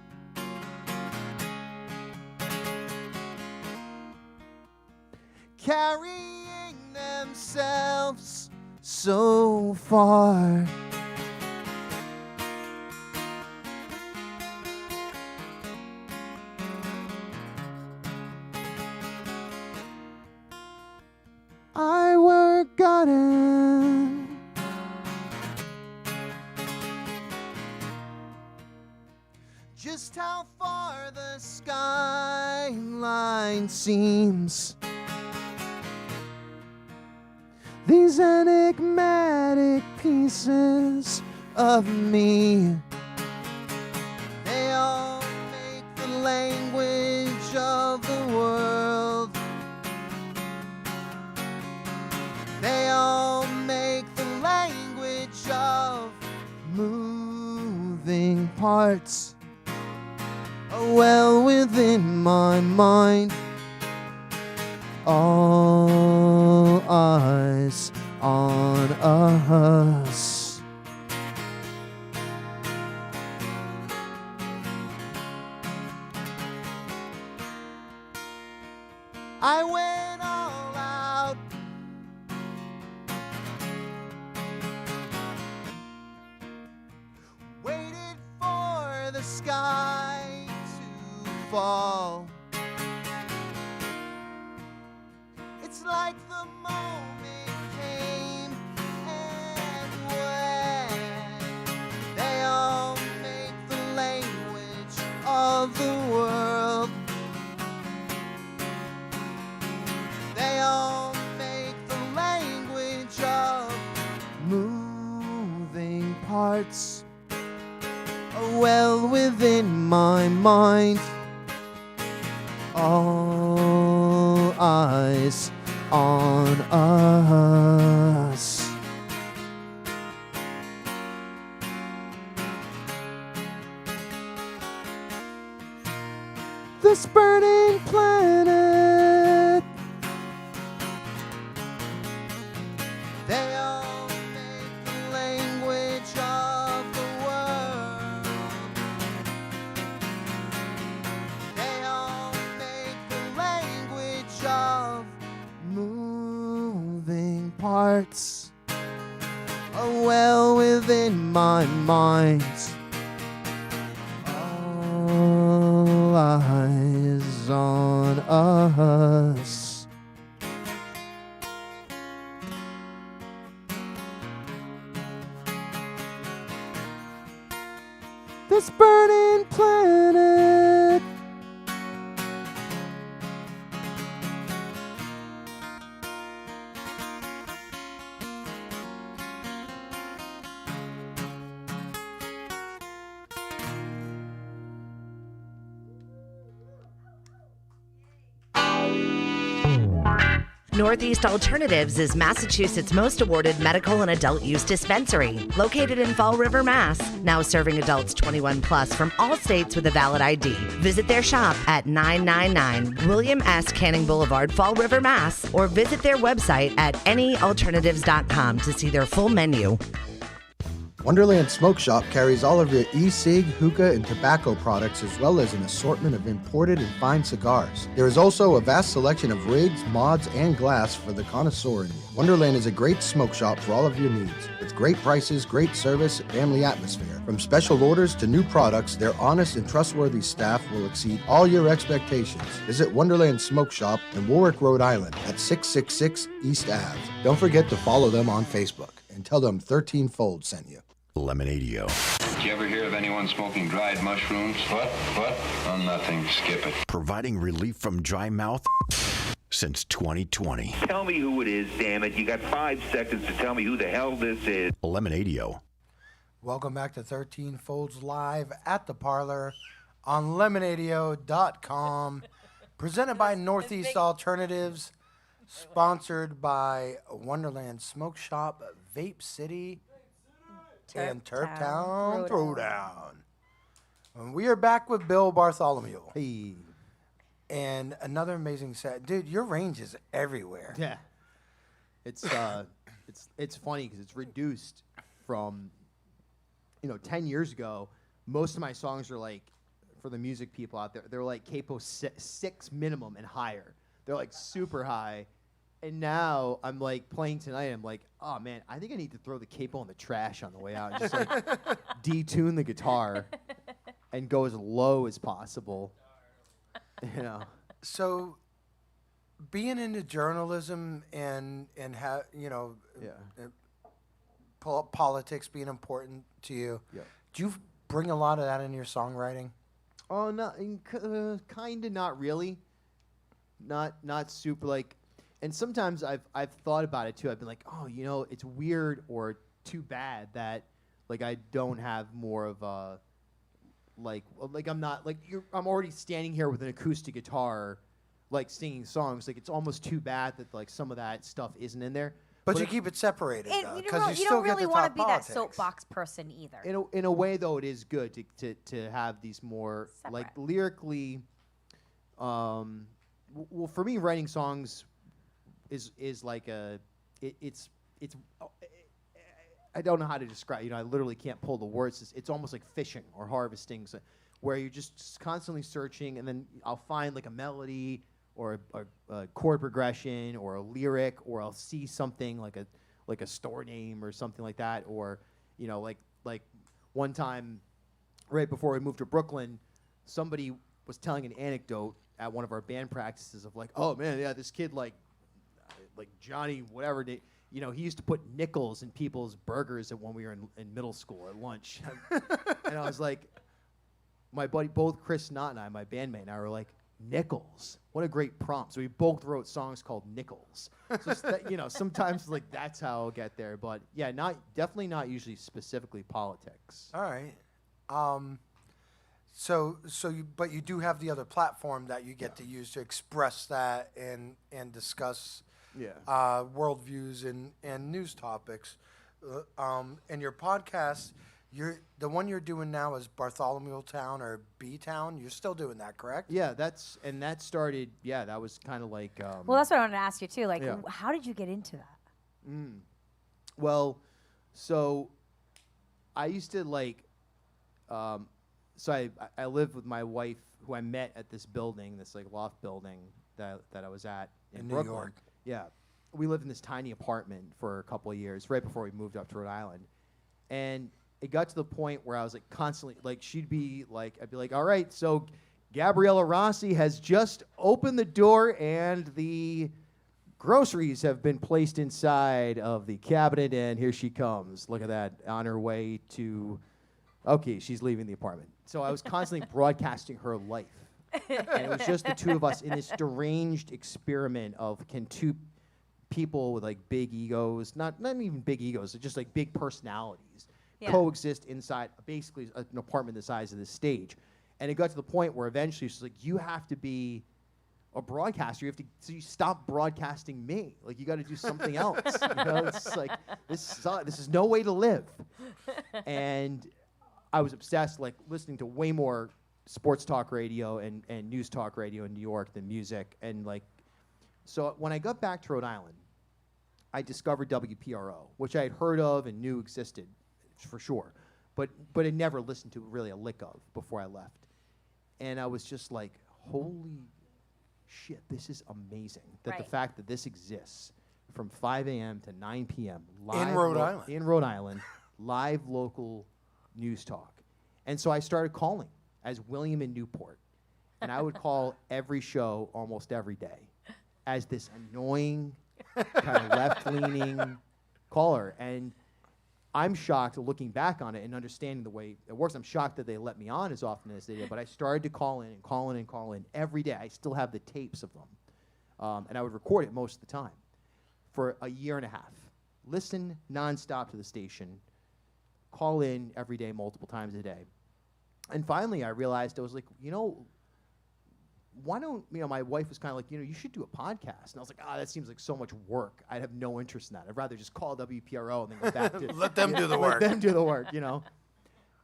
Carrying themselves so far. I work garden. Just how far the skyline seems. These enigmatic pieces of me, they all make the language of the world. They all make the language of moving parts. Oh, well within my mind, all eyes on us. I went all out. Waited for the sky to fall. It's like the moment came and went. They all make the language of the world. They all make the language of moving parts. Oh, well within my mind, all eyes on us. This burning planet, they all make the language of the world. They all make the language of moving parts. Oh, well within my mind, all eyes on us. This burning planet, Northeast Alternatives is Massachusetts' most awarded medical and adult use dispensary, located in Fall River, Mass. Now serving adults 21 plus from all states with a valid ID. Visit their shop at 999 William S. Canning Boulevard, Fall River, Mass. Or visit their website at anyalternatives.com to see their full menu. Wonderland Smoke Shop carries all of your e-cig, hookah, and tobacco products, as well as an assortment of imported and fine cigars. There is also a vast selection of rigs, mods, and glass for the connoisseur in you. Wonderland is a great smoke shop for all of your needs. With great prices, great service, and family atmosphere. From special orders to new products, their honest and trustworthy staff will exceed all your expectations. Visit Wonderland Smoke Shop in Warwick, Rhode Island at 666 East Ave. Don't forget to follow them on Facebook and tell them 13 Fold sent you. Lemonadio. Did you ever hear of anyone smoking dried mushrooms? What? Oh, nothing. Skip it. Providing relief from dry mouth since 2020. Tell me who it is, damn it. You got 5 seconds to tell me who the hell this is. Lemonadio. Welcome back to 13 Folds Live at the Parlor on Lemonadio.com. Presented by Northeast Alternatives. Sponsored by Wonderland Smoke Shop, Vape City, and Turptown Throwdown. And we are back with Bill Bartholomew. Hey. And another amazing set. Dude, your range is everywhere. Yeah. It's funny because it's reduced from, 10 years ago, most of my songs are like, for the music people out there, they're like capo 6 minimum and higher. They're like super high. And now I'm like playing tonight. I'm like, oh man, I think I need to throw the capo in the trash on the way out and just like detune the guitar and go as low as possible. So, being into journalism and politics being important to you, do you bring a lot of that into your songwriting? Oh, no, kind of, not really. Not super like. And sometimes I've thought about it too. I've been like, oh, it's weird or too bad that like I don't have more of a like I'm not like I'm already standing here with an acoustic guitar, like singing songs. Like it's almost too bad that like some of that stuff isn't in there. But you keep it separated, because you still don't really get to want talk to be politics. that soapbox person either. In a way, though, it is good to have these more like lyrically. Well, for me, writing songs is like it's I don't know how to describe. I literally can't pull the words. It's almost like fishing or harvesting, where you're just constantly searching, and then I'll find like a melody or a chord progression or a lyric, or I'll see something like a store name or something like that, or like one time right before we moved to Brooklyn, somebody was telling an anecdote at one of our band practices of like, oh man, yeah, this kid like Johnny whatever, he used to put nickels in people's burgers when we were in middle school at lunch. And I was like, my buddy, both Chris Knott and I, my bandmate and I, were like, nickels, what a great prompt. So we both wrote songs called Nickels. So sometimes like that's how I'll get there, but yeah, definitely not usually specifically politics. All right. But you do have the other platform that you get to use to express that and discuss worldviews and news topics. And your podcast, the one you're doing now is Bartholomew Town or B Town. You're still doing that, correct? Yeah, that started. Yeah, that was kind of like. Well, that's what I wanted to ask you too. Like, how did you get into that? Well, so I used to like. So I lived with my wife, who I met at this building, this like loft building that I was at in Brooklyn. New York. Yeah, we lived in this tiny apartment for a couple of years right before we moved up to Rhode Island, and it got to the point where I was like constantly like I'd be like, all right, so Gabriella Rossi has just opened the door and the groceries have been placed inside of the cabinet, and here she comes. Look at that, on her way to. Okay, she's leaving the apartment. So I was constantly broadcasting her life. And it was just the two of us in this deranged experiment of can two people with like big egos, not even big egos, just like big personalities, coexist inside basically an apartment the size of this stage. And it got to the point where eventually she's like, you have to be a broadcaster. So you stop broadcasting me. Like, you got to do something else. It's like, this is no way to live. And I was obsessed, like, listening to way more sports talk radio and news talk radio in New York than music. And, like, so when I got back to Rhode Island, I discovered WPRO, which I had heard of and knew existed, for sure, but had never listened to really a lick of before I left. And I was just like, holy shit, this is amazing. That the fact that this exists from 5 a.m. to 9 p.m. live in Rhode Island, live local news talk. And so I started calling as William in Newport. And I would call every show almost every day as this annoying, kind of left-leaning caller. And I'm shocked looking back on it and understanding the way it works. I'm shocked that they let me on as often as they did. But I started to call in every day. I still have the tapes of them. And I would record it most of the time for a year and a half. Listen nonstop to the station. Call in every day, multiple times a day. And finally, I realized, I was like, why don't, my wife was kind of like, you should do a podcast. And I was like, that seems like so much work. I'd have no interest in that. I'd rather just call WPRO and then go back to let them do the work. Let them do the work,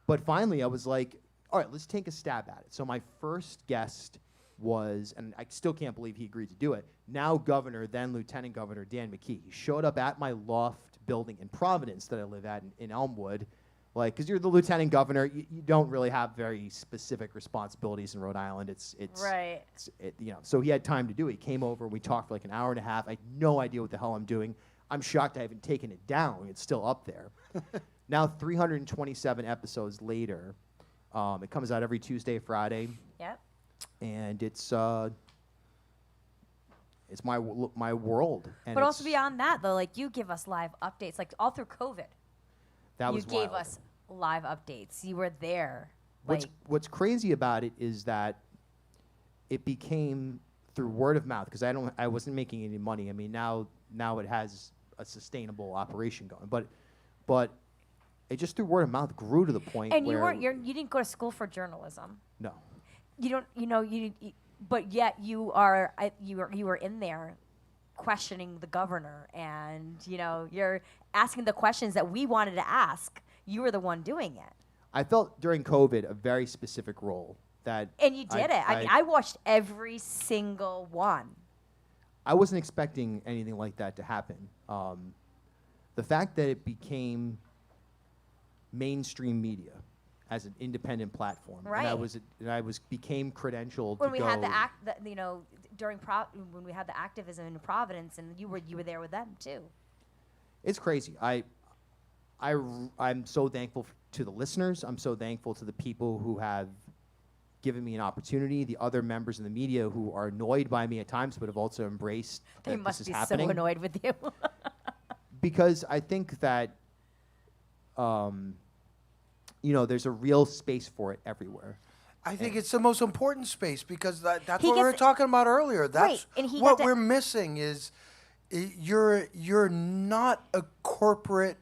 But finally, I was like, all right, let's take a stab at it. So my first guest was, and I still can't believe he agreed to do it, now Governor, then Lieutenant Governor Dan McKee. He showed up at my loft building in Providence that I live at in Elmwood, Like, because you're the lieutenant governor, you don't really have very specific responsibilities in Rhode Island. It's Right. So he had time to do it. He came over, we talked for like an hour and a half. I had no idea what the hell I'm doing. I'm shocked I haven't taken it down. It's still up there. Now, 327 episodes later, it comes out every Tuesday, Friday. Yep. And it's my world. And But also beyond that, though, like you give us live updates, like all through COVID. that You was gave wild. us live updates. You were there. What's crazy about it is that it became through word of mouth because I wasn't making any money. I mean now it has a sustainable operation going, but it just through word of mouth grew to the point And where you didn't go to school for journalism. no. You don't. But yet you were in there questioning the governor, and you're asking the questions that we wanted to ask. You were the one doing it. I felt during COVID a very specific role that And you did it. I mean, I watched every single one. I wasn't expecting anything like that to happen. The fact that it became mainstream media as an independent platform, Right. and I became credentialed When to we go. had when we had the activism in Providence, and you were there with them too. It's crazy. I'm so thankful to the listeners. I'm so thankful to the people who have given me an opportunity. The other members of the media who are annoyed by me at times, but have also embraced They that must this be is happening. so annoyed with you. Because I think that, there's a real space for it everywhere. I think it's the most important space because that's He what we were gets- talking about earlier. That's and he what got to- we're missing is you're not a corporate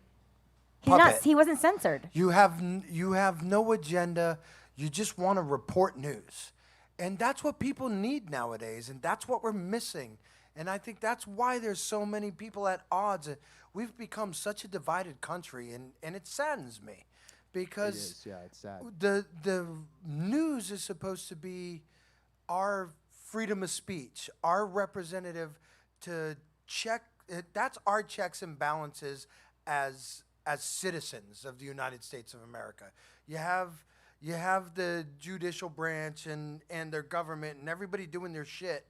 puppet. He wasn't censored. You have no agenda. You just want to report news. And that's what people need nowadays, and that's what we're missing. And I think that's why there's so many people at odds. We've become such a divided country, and it saddens me because It is, yeah, it's sad. the news is supposed to be our freedom of speech, our representative to check. That's our checks and balances as citizens of the United States of America. You have the judicial branch and their government and everybody doing their shit,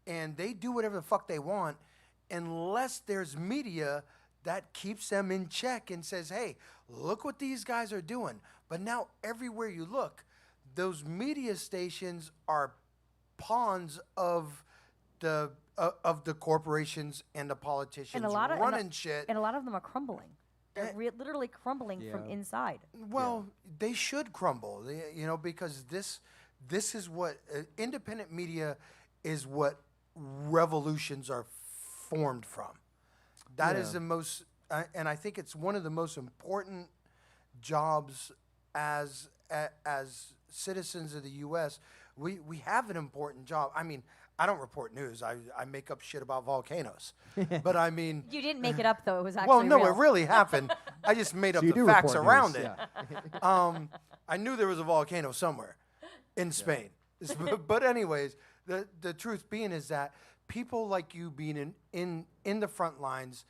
and they do whatever the fuck they want unless there's media that keeps them in check and says, hey, look what these guys are doing. But now everywhere you look, those media stations are pawns of the corporations and the politicians And a lot of running shit. And a lot of them are crumbling. They're literally crumbling from inside. Well, they should crumble, because this is what independent media is what revolutions are formed from. That is the most, and I think it's one of the most important jobs as citizens of the U.S. We have an important job. I mean, I don't report news. I make up shit about volcanoes. But I mean... You didn't make it up, though. It was actually Well, no, real. it really happened. I just made up you the do facts report around news, it. yeah. I knew there was a volcano somewhere in Spain. But anyways, the truth being is that people like you being in the front lines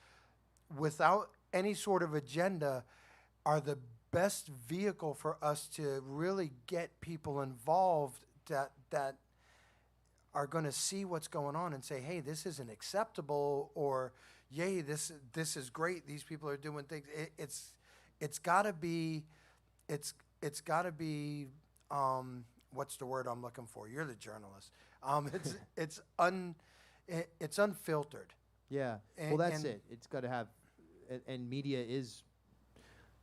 without any sort of agenda are the best vehicle for us to really get people involved that are going to see what's going on and say, hey, this isn't acceptable, or yay, this is great. These people are doing things. It's got to be what's the word I'm looking for? You're the journalist. It's unfiltered. Yeah. And- Well, that's and- it. It's got to have, and media is.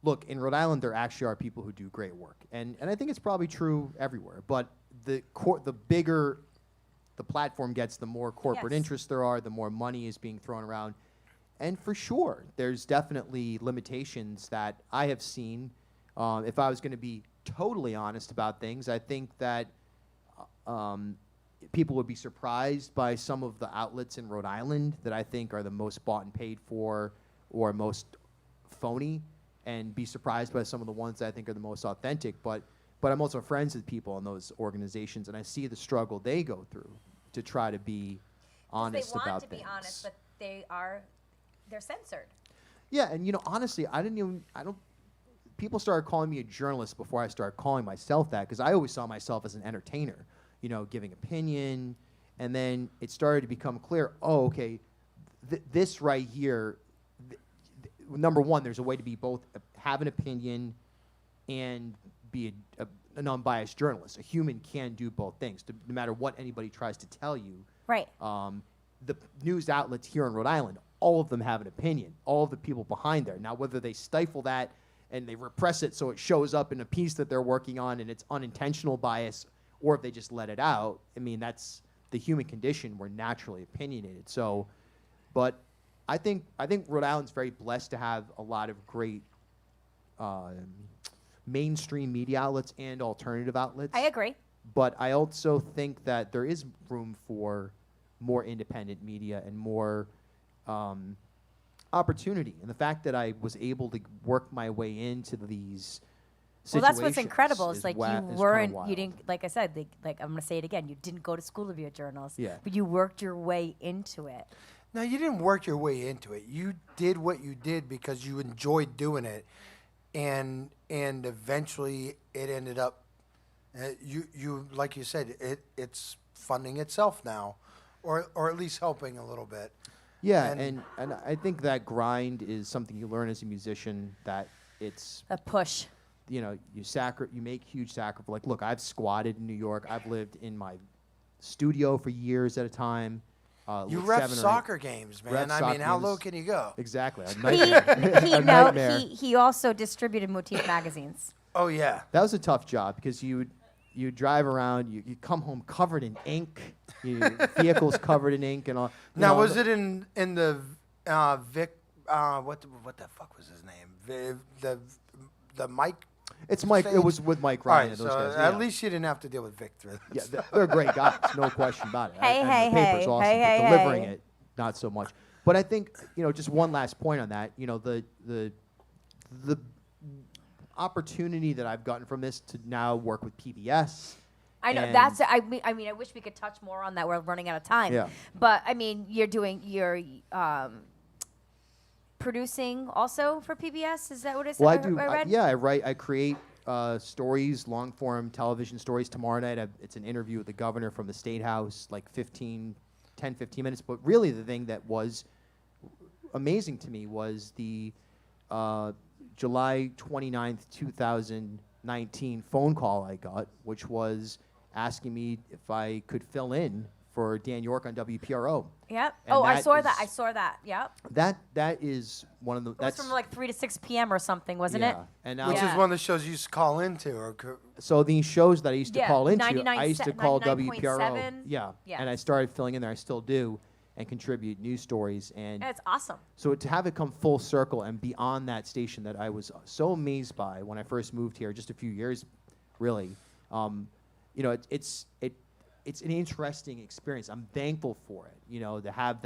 Look, in Rhode Island, there actually are people who do great work, and I think it's probably true everywhere. But the bigger the platform gets, the more corporate Yes. interests there are, the more money is being thrown around, and for sure, there's definitely limitations that I have seen. If I was going to be totally honest about things, I think that people would be surprised by some of the outlets in Rhode Island that I think are the most bought and paid for or most phony, and be surprised by some of the ones that I think are the most authentic. But I'm also friends with people in those organizations, and I see the struggle they go through to try to be honest they about want to things. be honest, but they're censored. Yeah, and honestly, people started calling me a journalist before I started calling myself that, because I always saw myself as an entertainer, giving opinion, and then it started to become clear, oh, okay, this right here, number one, there's a way to be both, have an opinion and be an unbiased journalist. A human can do both things, no matter what anybody tries to tell you. Right. The news outlets here in Rhode Island, all of them have an opinion, all of the people behind there. Now, whether they stifle that and they repress it so it shows up in a piece that they're working on and it's unintentional bias, or if they just let it out, I mean, that's the human condition. We're naturally opinionated. So, but I think Rhode Island's very blessed to have a lot of great mainstream media outlets and alternative outlets. I agree. But I also think that there is room for more independent media and more opportunity. And the fact that I was able to work my way into these situations. Well, that's what's incredible. Is like you didn't, like I said, like I'm going to say it again, you didn't go to school to be a journalist. Yeah. But you worked your way into it. No, you didn't work your way into it. You did what you did because you enjoyed doing it, and eventually it ended up. You like you said, it's funding itself now, or at least helping a little bit. Yeah, and I think that grind is something you learn as a musician. That it's a push. You make huge sacrifice. Like, look, I've squatted in New York. I've lived in my studio for years at a time. You ref soccer games, man. I mean, how low can you go? Exactly. A nightmare. He also distributed Motif magazines. Oh, yeah. That was a tough job because you drive around, you come home covered in ink, vehicles covered in ink and all. Now, was it in the Vic? What the fuck was his name? The Mike. It's Mike. It was with Mike Ryan. Right, so guys, at least you didn't have to deal with Vic through this. Yeah, they're great guys, no question about it. Hey, and the paper's awesome, hey, but delivering it, not so much. But I think just one last point on that. The opportunity that I've gotten from this to now work with PBS. I know that's. I mean, I wish we could touch more on that. We're running out of time. Yeah. But I mean, you're producing also for PBS. Is that what it said? Well, I do. I read? I write. I create stories, long form television stories. Tomorrow night, it's an interview with the governor from the State House, like 10, 15 minutes. But really, the thing that was amazing to me was the July 29th, 2019 phone call I got, which was asking me if I could fill in for Dan York on WPRO. Yep. And I saw that. I saw that. Yep. That is one of the. It was from like 3 to 6 p.m. or something, wasn't it? And which is one of the shows you used to call into, so these shows that I used to call into, 99 I used to call 99.7. WPRO. Yeah. And I started filling in there. I still do, and contribute news stories. And it's awesome. So to have it come full circle and be on that station that I was so amazed by when I first moved here, just a few years, really. It's an interesting experience. I'm thankful for it, to have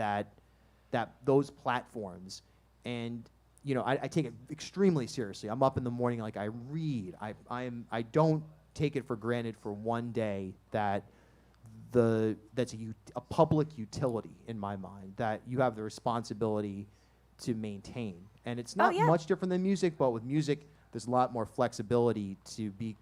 those platforms. And, I take it extremely seriously. I'm up in the morning, like I read. I don't take it for granted for one day that that's a public utility in my mind, that you have the responsibility to maintain. And it's not much different than music, but with music, there's a lot more flexibility to be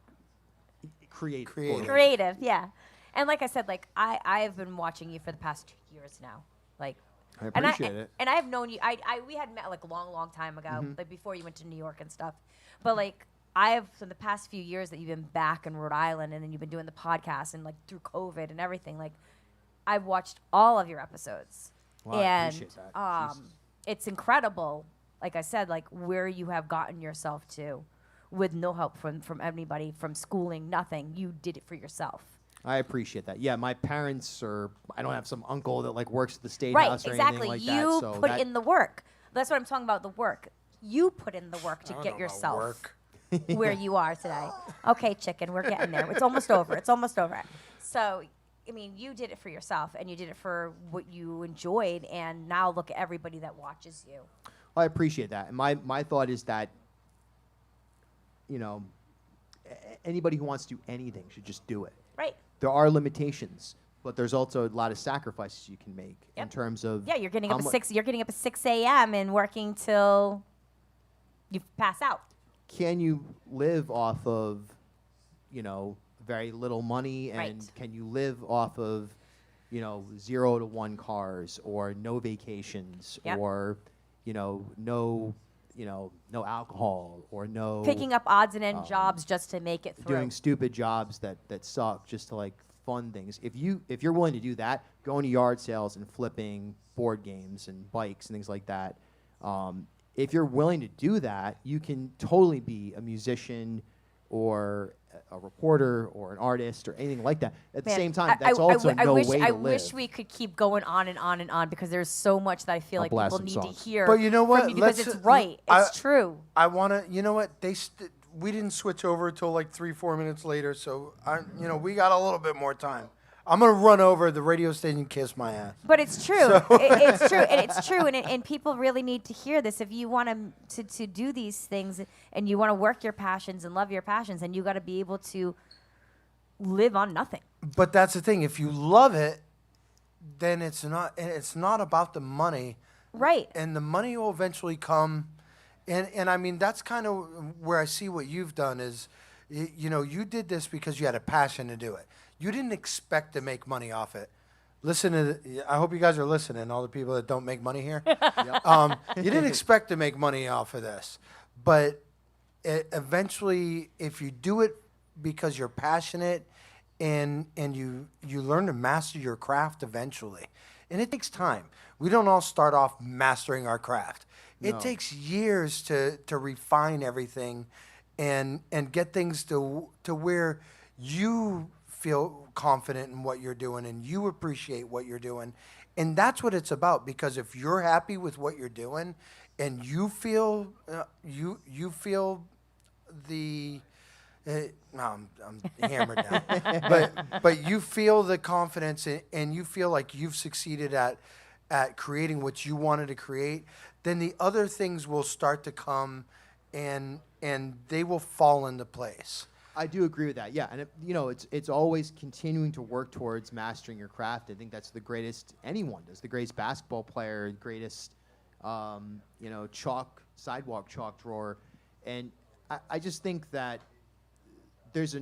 creative, yeah. And like I said, like I have been watching you for the past 2 years now. Like I appreciate it. And I have known you. We had met like a long time ago, like before you went to New York and stuff. But like I have, in the past few years that you've been back in Rhode Island, and then you've been doing the podcast, and like through COVID and everything, like I've watched all of your episodes. Wow, I appreciate that. It's incredible. Like I said, like where you have gotten yourself to, with no help from anybody, from schooling, nothing. You did it for yourself. I appreciate that. Yeah, my parents I don't have some uncle that like works at the State House or anything like that. You put in the work. That's what I'm talking about, the work. You put in the work to get yourself where you are today. Okay, chicken, we're getting there. It's almost over. So, I mean, you did it for yourself, and you did it for what you enjoyed, and now look at everybody that watches you. I appreciate that. And my thought is that, anybody who wants to do anything should just do it. Right. There are limitations, but there's also a lot of sacrifices you can make in terms of you're getting up at 6 a.m. and working till you pass out. can you live off of, very little money, and Right. can you live off of, 0 to 1 cars, or no vacations, Yep. or, no, no alcohol, or no Picking up odds and end jobs just to make it through. doing stupid jobs that suck just to like fund things. If you're willing to do that, going to yard sales and flipping board games and bikes and things like that, if you're willing to do that, you can totally be a musician or a reporter or an artist or anything like that. At the Man, same time, that's also no way to live. I wish we could keep going on and on and on, because there's so much that I feel I'll like blast people some need to songs. hear. But you know what? from you, because Let's- it's right. It's true. I want to, you know what? We didn't switch over until like 3-4 minutes later, so we got a little bit more time. I'm gonna run over the radio station, kiss my ass. But it's true. It's true, and it's true, and people really need to hear this. If you want to do these things, and you want to work your passions and love your passions, and you got to be able to live on nothing. But that's the thing. If you love it, then it's not about the money. Right. And the money will eventually come. And I mean, that's kind of where I see what you've done is, you did this because you had a passion to do it. You didn't expect to make money off it. Listen to, I hope you guys are listening, all the people that don't make money here. You didn't expect to make money off of this. But eventually, if you do it because you're passionate and you learn to master your craft eventually. And it takes time. We don't all start off mastering our craft. It takes years to refine everything and get things to where you feel confident in what you're doing and you appreciate what you're doing. And that's what it's about, because if you're happy with what you're doing and you feel you feel the I'm hammered now. But you feel the confidence and you feel like you've succeeded at creating what you wanted to create, then the other things will start to come and they will fall into place. I do agree with that. Yeah, and it's always continuing to work towards mastering your craft. I think that's the greatest anyone does. The greatest basketball player, greatest sidewalk chalk drawer, and I just think that there's a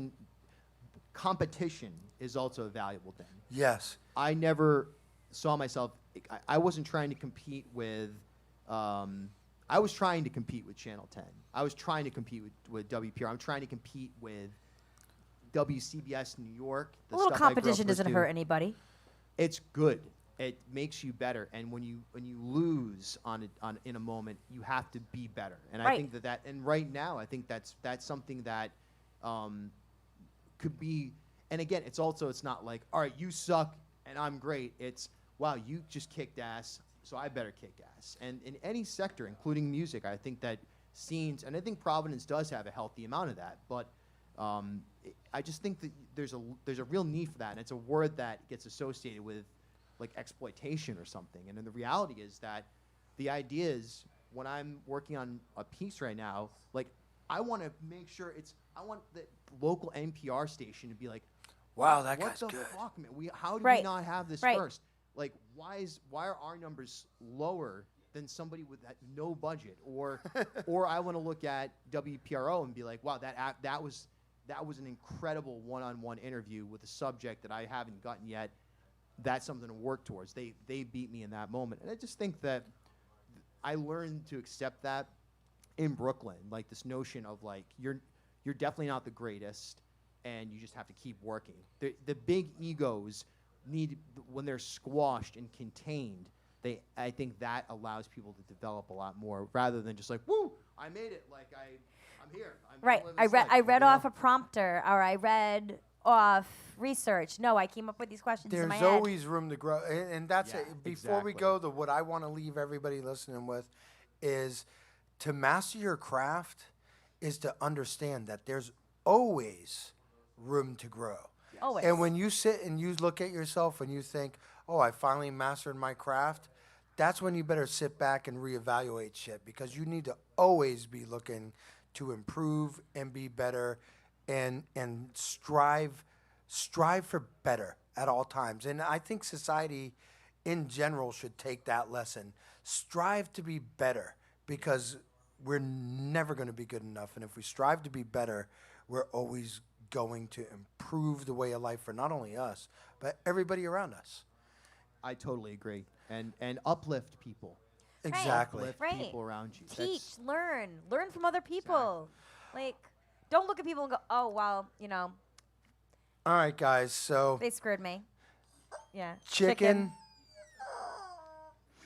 competition is also a valuable thing. Yes. I never saw myself. I wasn't trying to compete with. I was trying to compete with Channel 10. I was trying to compete with WPR. I'm trying to compete with WCBS New York. A little competition doesn't hurt anybody. It's good. It makes you better. And when you lose in a moment, you have to be better. And Right. I think that and right now I think that's something that could be. And again, it's not like, all right, you suck and I'm great. It's, wow, you just kicked ass, so I better kick ass. And in any sector, including music, I think that scenes, and I think Providence does have a healthy amount of that, but I just think that there's a real need for that, and it's a word that gets associated with like exploitation or something. And then the reality is that the idea is, when I'm working on a piece right now, like I want to make sure I want the local NPR station to be like, Wow, that what guy's the good. fuck, man? How do we Right. not have this Right. first? Like, why are our numbers lower than somebody with no budget? Or I want to look at WPRO and be like, wow, that was an incredible one-on-one interview with a subject that I haven't gotten yet. That's something to work towards. They beat me in that moment, and I just think that I learned to accept that in Brooklyn, like this notion of like you're definitely not the greatest, and you just have to keep working. The big egos need, when they're squashed and contained, I think that allows people to develop a lot more, rather than just like, woo, I made it, like I'm here. Right. I read off a prompter, or I read off research. No, I came up with these questions in my There's head. always room to grow, and that's Yeah, it. Before we exactly. go, what I want to leave everybody listening with is to master your craft is to understand that there's always room to grow. Always. And when you sit and you look at yourself and you think, oh, I finally mastered my craft, that's when you better sit back and reevaluate shit, because you need to always be looking to improve and be better and strive for better at all times. And I think society in general should take that lesson. Strive to be better, because we're never going to be good enough. And if we strive to be better, we're always going to improve the way of life for not only us, but everybody around us. I totally agree. And uplift people. Exactly. Uplift Right. people around you. Teach, learn from other people. Like, don't look at people and go, oh, well, All right, guys. So they screwed me. Yeah. chicken.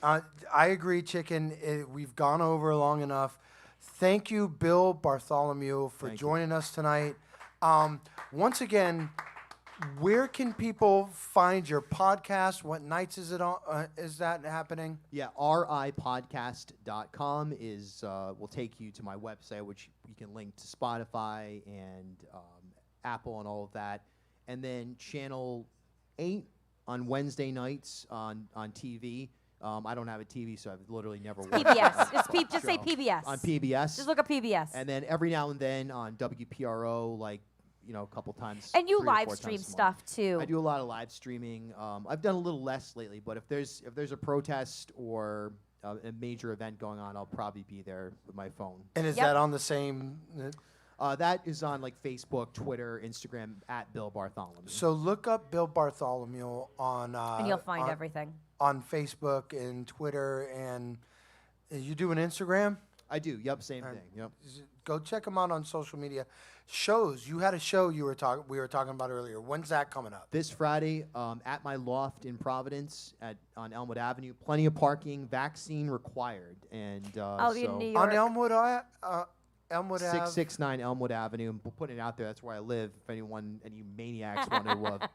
I agree, chicken. We've gone over long enough. Thank you, Bill Bartholomew, for joining us tonight. Once again, where can people find your podcast? What nights is it on? Is that happening? Yeah, ripodcast.com will take you to my website, which you can link to Spotify and Apple and all of that. And then Channel 8 on Wednesday nights on TV. I don't have a TV, so I've literally never watched PBS. Just say PBS. on PBS. Just look up PBS. And then every now and then on WPRO, a couple times. And you 3 or 4 live times stream a month. stuff too. I do a lot of live streaming. I've done a little less lately, but if there's a protest or a major event going on, I'll probably be there with my phone. And is that on the same? That is on Facebook, Twitter, Instagram at Bill Bartholomew. So look up Bill Bartholomew on. And you'll find everything. On Facebook and Twitter, and you do an Instagram? I do. Yep, same thing. Yep. Go check them out on social media. Shows. You had a show we were talking about earlier. When's that coming up? This Friday at my loft in Providence on Elmwood Avenue. Plenty of parking. Vaccine required. And in New York. On Elmwood Ave? 669 Elmwood Avenue. I'm putting it out there. That's where I live. If any maniacs want to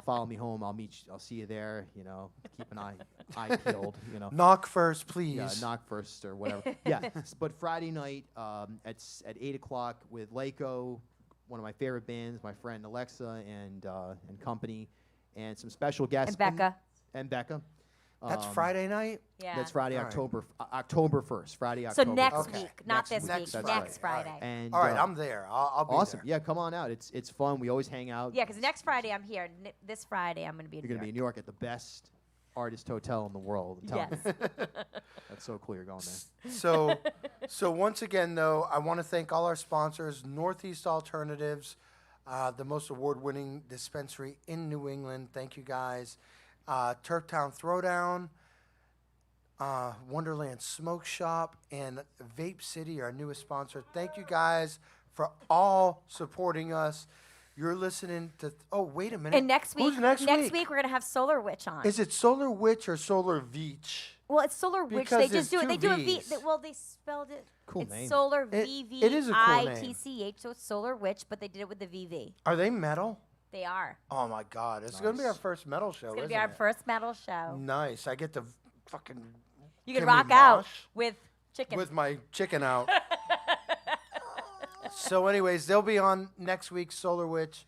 follow me home, I'll see you there. Keep an eye peeled. Knock first, please. Yeah, knock first or whatever. Yeah, but Friday night at 8:00 with Laco, one of my favorite bands, my friend Alexa and company, and some special guests. And Becca. And Becca. That's Friday night? Yeah. That's Friday, All right. October 1st. Friday, So October. next Okay. week, not this week. Next Next Friday. Friday. And All right, I'm there. I'll be awesome. there. Yeah, come on out. It's fun. We always hang out. Yeah, because next Friday I'm here. This Friday I'm going to be in You're New going to be in York. New York at the best artist hotel in the world. I'm telling Yes. you. That's so cool you're going there. So once again, though, I want to thank all our sponsors, Northeast Alternatives, the most award-winning dispensary in New England. Thank you, guys. Turptown Throwdown, Wonderland Smoke Shop, and Vape City, our newest sponsor. Thank you, guys, for all supporting us. You're listening to... Oh, wait a minute. And next week, Who's next week? we're going to have Solar Witch on. Is it Solar Witch or Solar Veach? Well, it's Solar Witch. Because They just do it's it. They two do a V. Vs. They spelled it. Cool it's name. Solar It is a cool name. VVITCH, so it's Solar Witch, but they did it with the VV. Are they metal? They are. Oh, my God. It's going to be our first metal show, It's going to isn't be our it? first metal show. Nice. I get to fucking... You can Can we rock out mosh? with chicken. With my chicken out. So anyways, they'll be on next week's Solar Witch.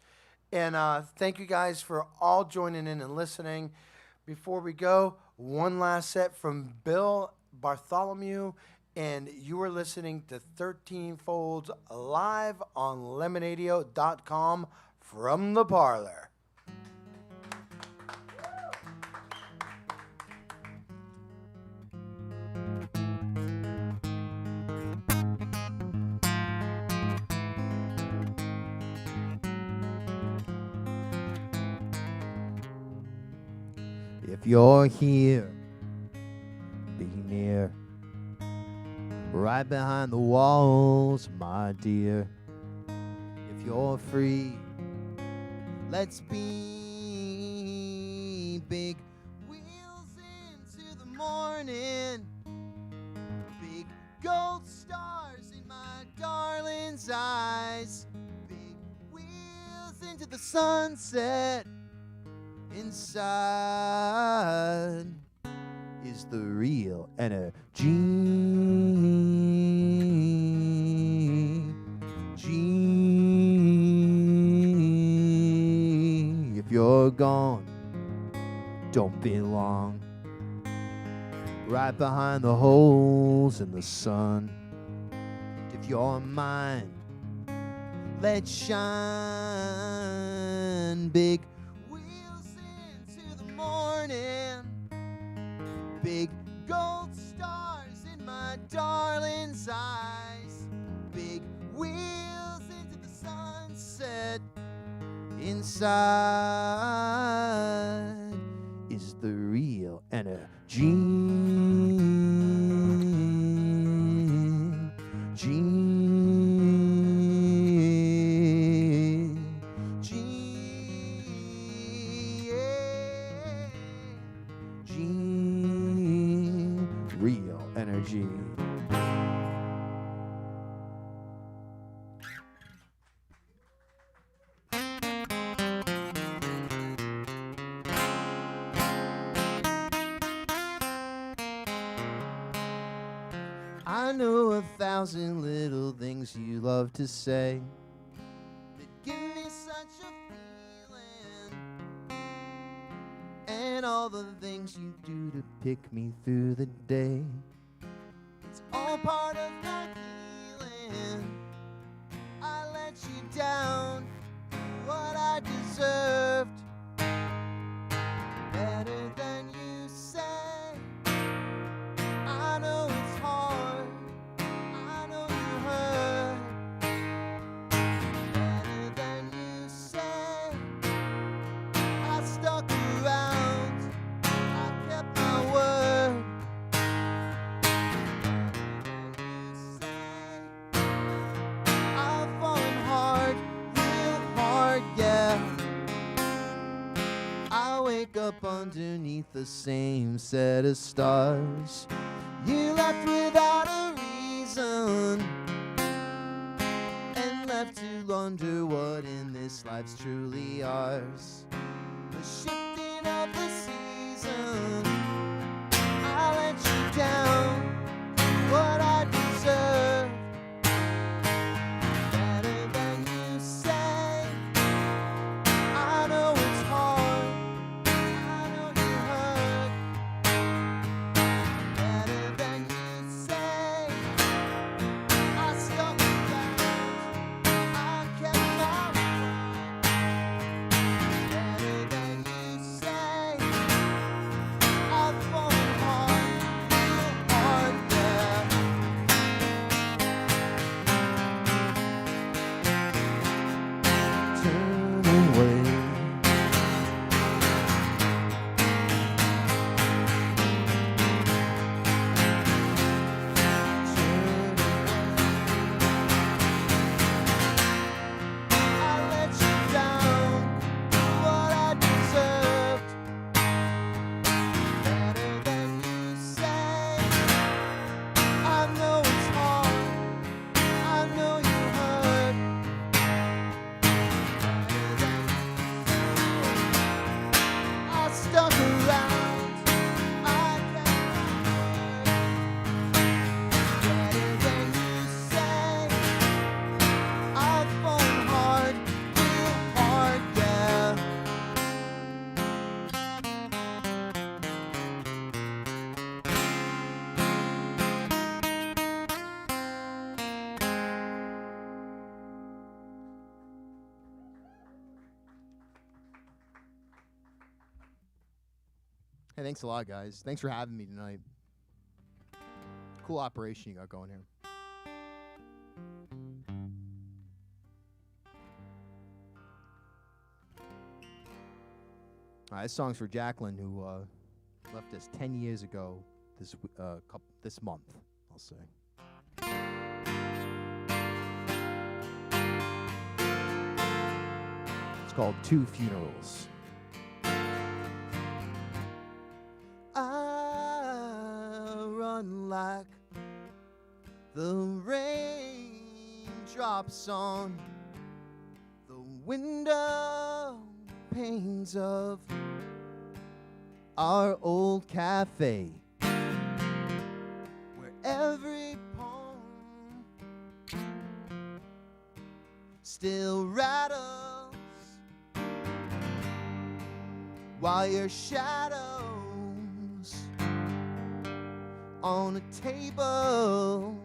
And thank you guys for all joining in and listening. Before we go, one last set from Bill Bartholomew. And you are listening to 13 Folds live on Lemonadio.com from the Parlour. If you're here, be near, right behind the walls, my dear. If you're free, let's be big wheels into the morning, big gold stars in my darling's eyes, big wheels into the sunset. Inside is the real energy. If you're gone, don't be long. Right behind the holes in the sun. If you're mine, let's shine big. Big gold stars in my darling's eyes. inside is the real energy. Real energy. I know 1,000 little things you love to say that give me such a feeling, and all the things you do to pick me through the day. It's all part of my healing. I let you down for what I deserved, better than you say. I know it's hard, I know you hurt, better than you say. I stuck around, I kept my word, better than you say. I've fallen hard, real hard, yeah. I wake up underneath the same set of stars. You left without a reason, and left to wonder what in this life's truly ours. The shifting of the season, I let you down for what I deserve, better than you say. I know it's hard, I know you hurt, better than you say. I stuck around, I kept my word, better than you say. I've fallen hard, real hard, yeah. Turn away. I let you down for what I deserved, better than you say. I know it's hard, I know you hurt, better than you say. I stuck around, I kept my word, better than you say. I've fallen hard, real hard, yeah. Hey, thanks a lot, guys. Thanks for having me tonight. Cool operation you got going here. All right, this song's for Jacqueline, who left us 10 years ago this month, I'll say. It's called Two Funerals. I run like the rain drops on the window panes of our old cafe, where every poem still rattles while your shadows on a table.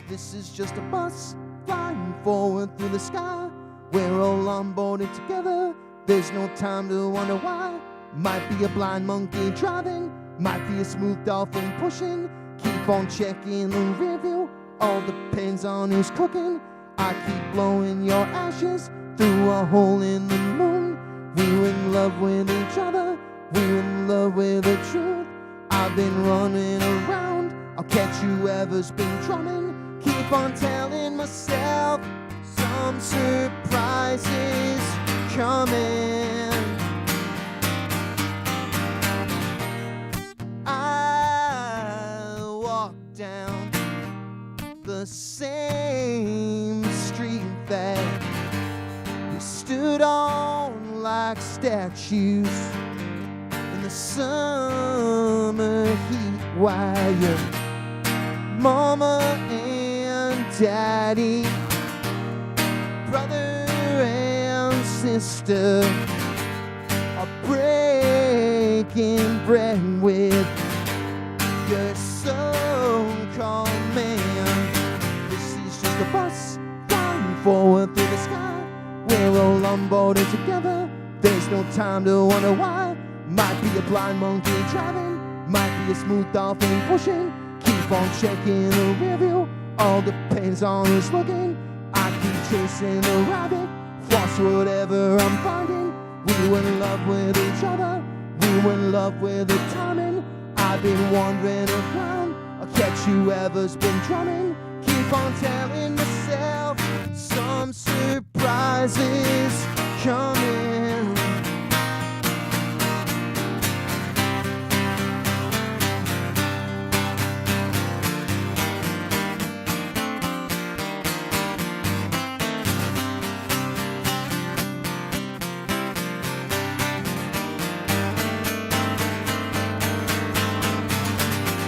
This is just a bus flying forward through the sky. We're all on board and together. There's no time to wonder why. Might be a blind monkey driving, might be a smooth dolphin pushing. Keep on checking the rear view, all depends on who's cooking. I keep blowing your ashes through a hole in the moon. We were in love with each other, we were in love with the truth. I've been running around, I'll catch whoever's been drumming. Keep on telling myself some surprise is coming. I walk down the same street that we stood on like statues in the summer heat, while your mama and daddy, brother and sister are breaking bread with your so-called man. This is just a bus flying forward through the sky. We're all on board together, there's no time to wonder why. Might be a blind monkey driving, might be a smooth dolphin pushing. Keep on checking the rearview, all depends on who's looking. I keep chasing the rabbit, floss whatever I'm finding. We were in love with each other, we were in love with the timing. I've been wandering around, I'll catch whoever's been drumming. Keep on telling myself some surprise is coming.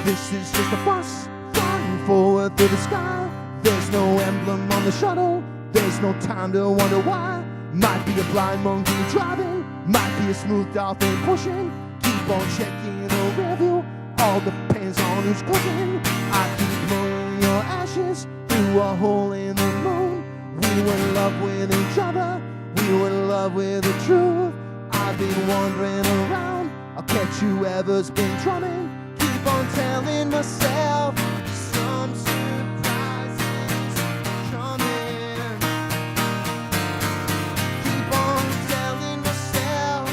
This is just a bus flying forward through the sky. There's no emblem on the shuttle, there's no time to wonder why. Might be a blind monkey driving, might be a smooth dolphin pushing. Keep on checking the rearview, all depends on who's cooking. I keep blowing your ashes through a hole in the moon. We were in love with each other, we were in love with the truth. I've been wandering around, I'll catch whoever's been drumming. Keep on telling myself some surprises coming. Keep on telling myself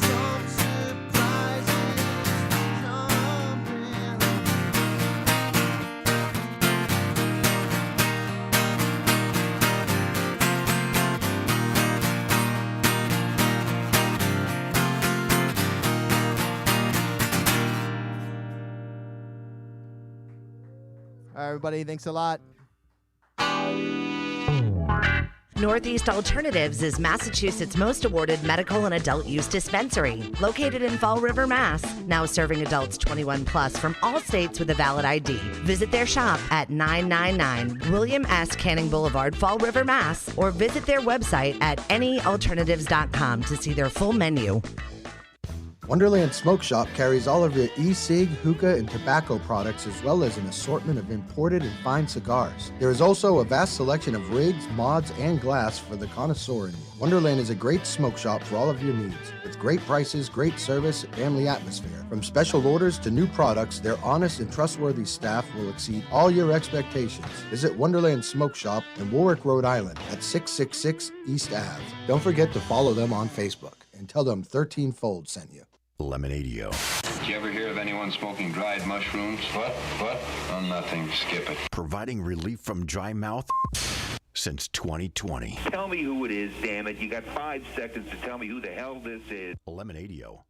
some surprises coming. All right, everybody, thanks a lot. Northeast Alternatives is Massachusetts' most awarded medical and adult use dispensary, located in Fall River, Mass. Now serving adults 21 plus from all states with a valid ID. Visit their shop at 999 William S. Canning Boulevard, Fall River, Mass. Or visit their website at anyalternatives.com to see their full menu. Wonderland Smoke Shop carries all of your e-cig, hookah, and tobacco products, as well as an assortment of imported and fine cigars. There is also a vast selection of rigs, mods, and glass for the connoisseur in you. Wonderland is a great smoke shop for all of your needs. With great prices, great service, and family atmosphere. From special orders to new products, their honest and trustworthy staff will exceed all your expectations. Visit Wonderland Smoke Shop in Warwick, Rhode Island at 666 East Ave. Don't forget to follow them on Facebook and tell them 13 Fold sent you. Lemonadio. Did you ever hear of anyone smoking dried mushrooms? What? Oh, nothing. Skip it. Providing relief from dry mouth since 2020. Tell me who it is, damn it. You got 5 seconds to tell me who the hell this is. Lemonadio.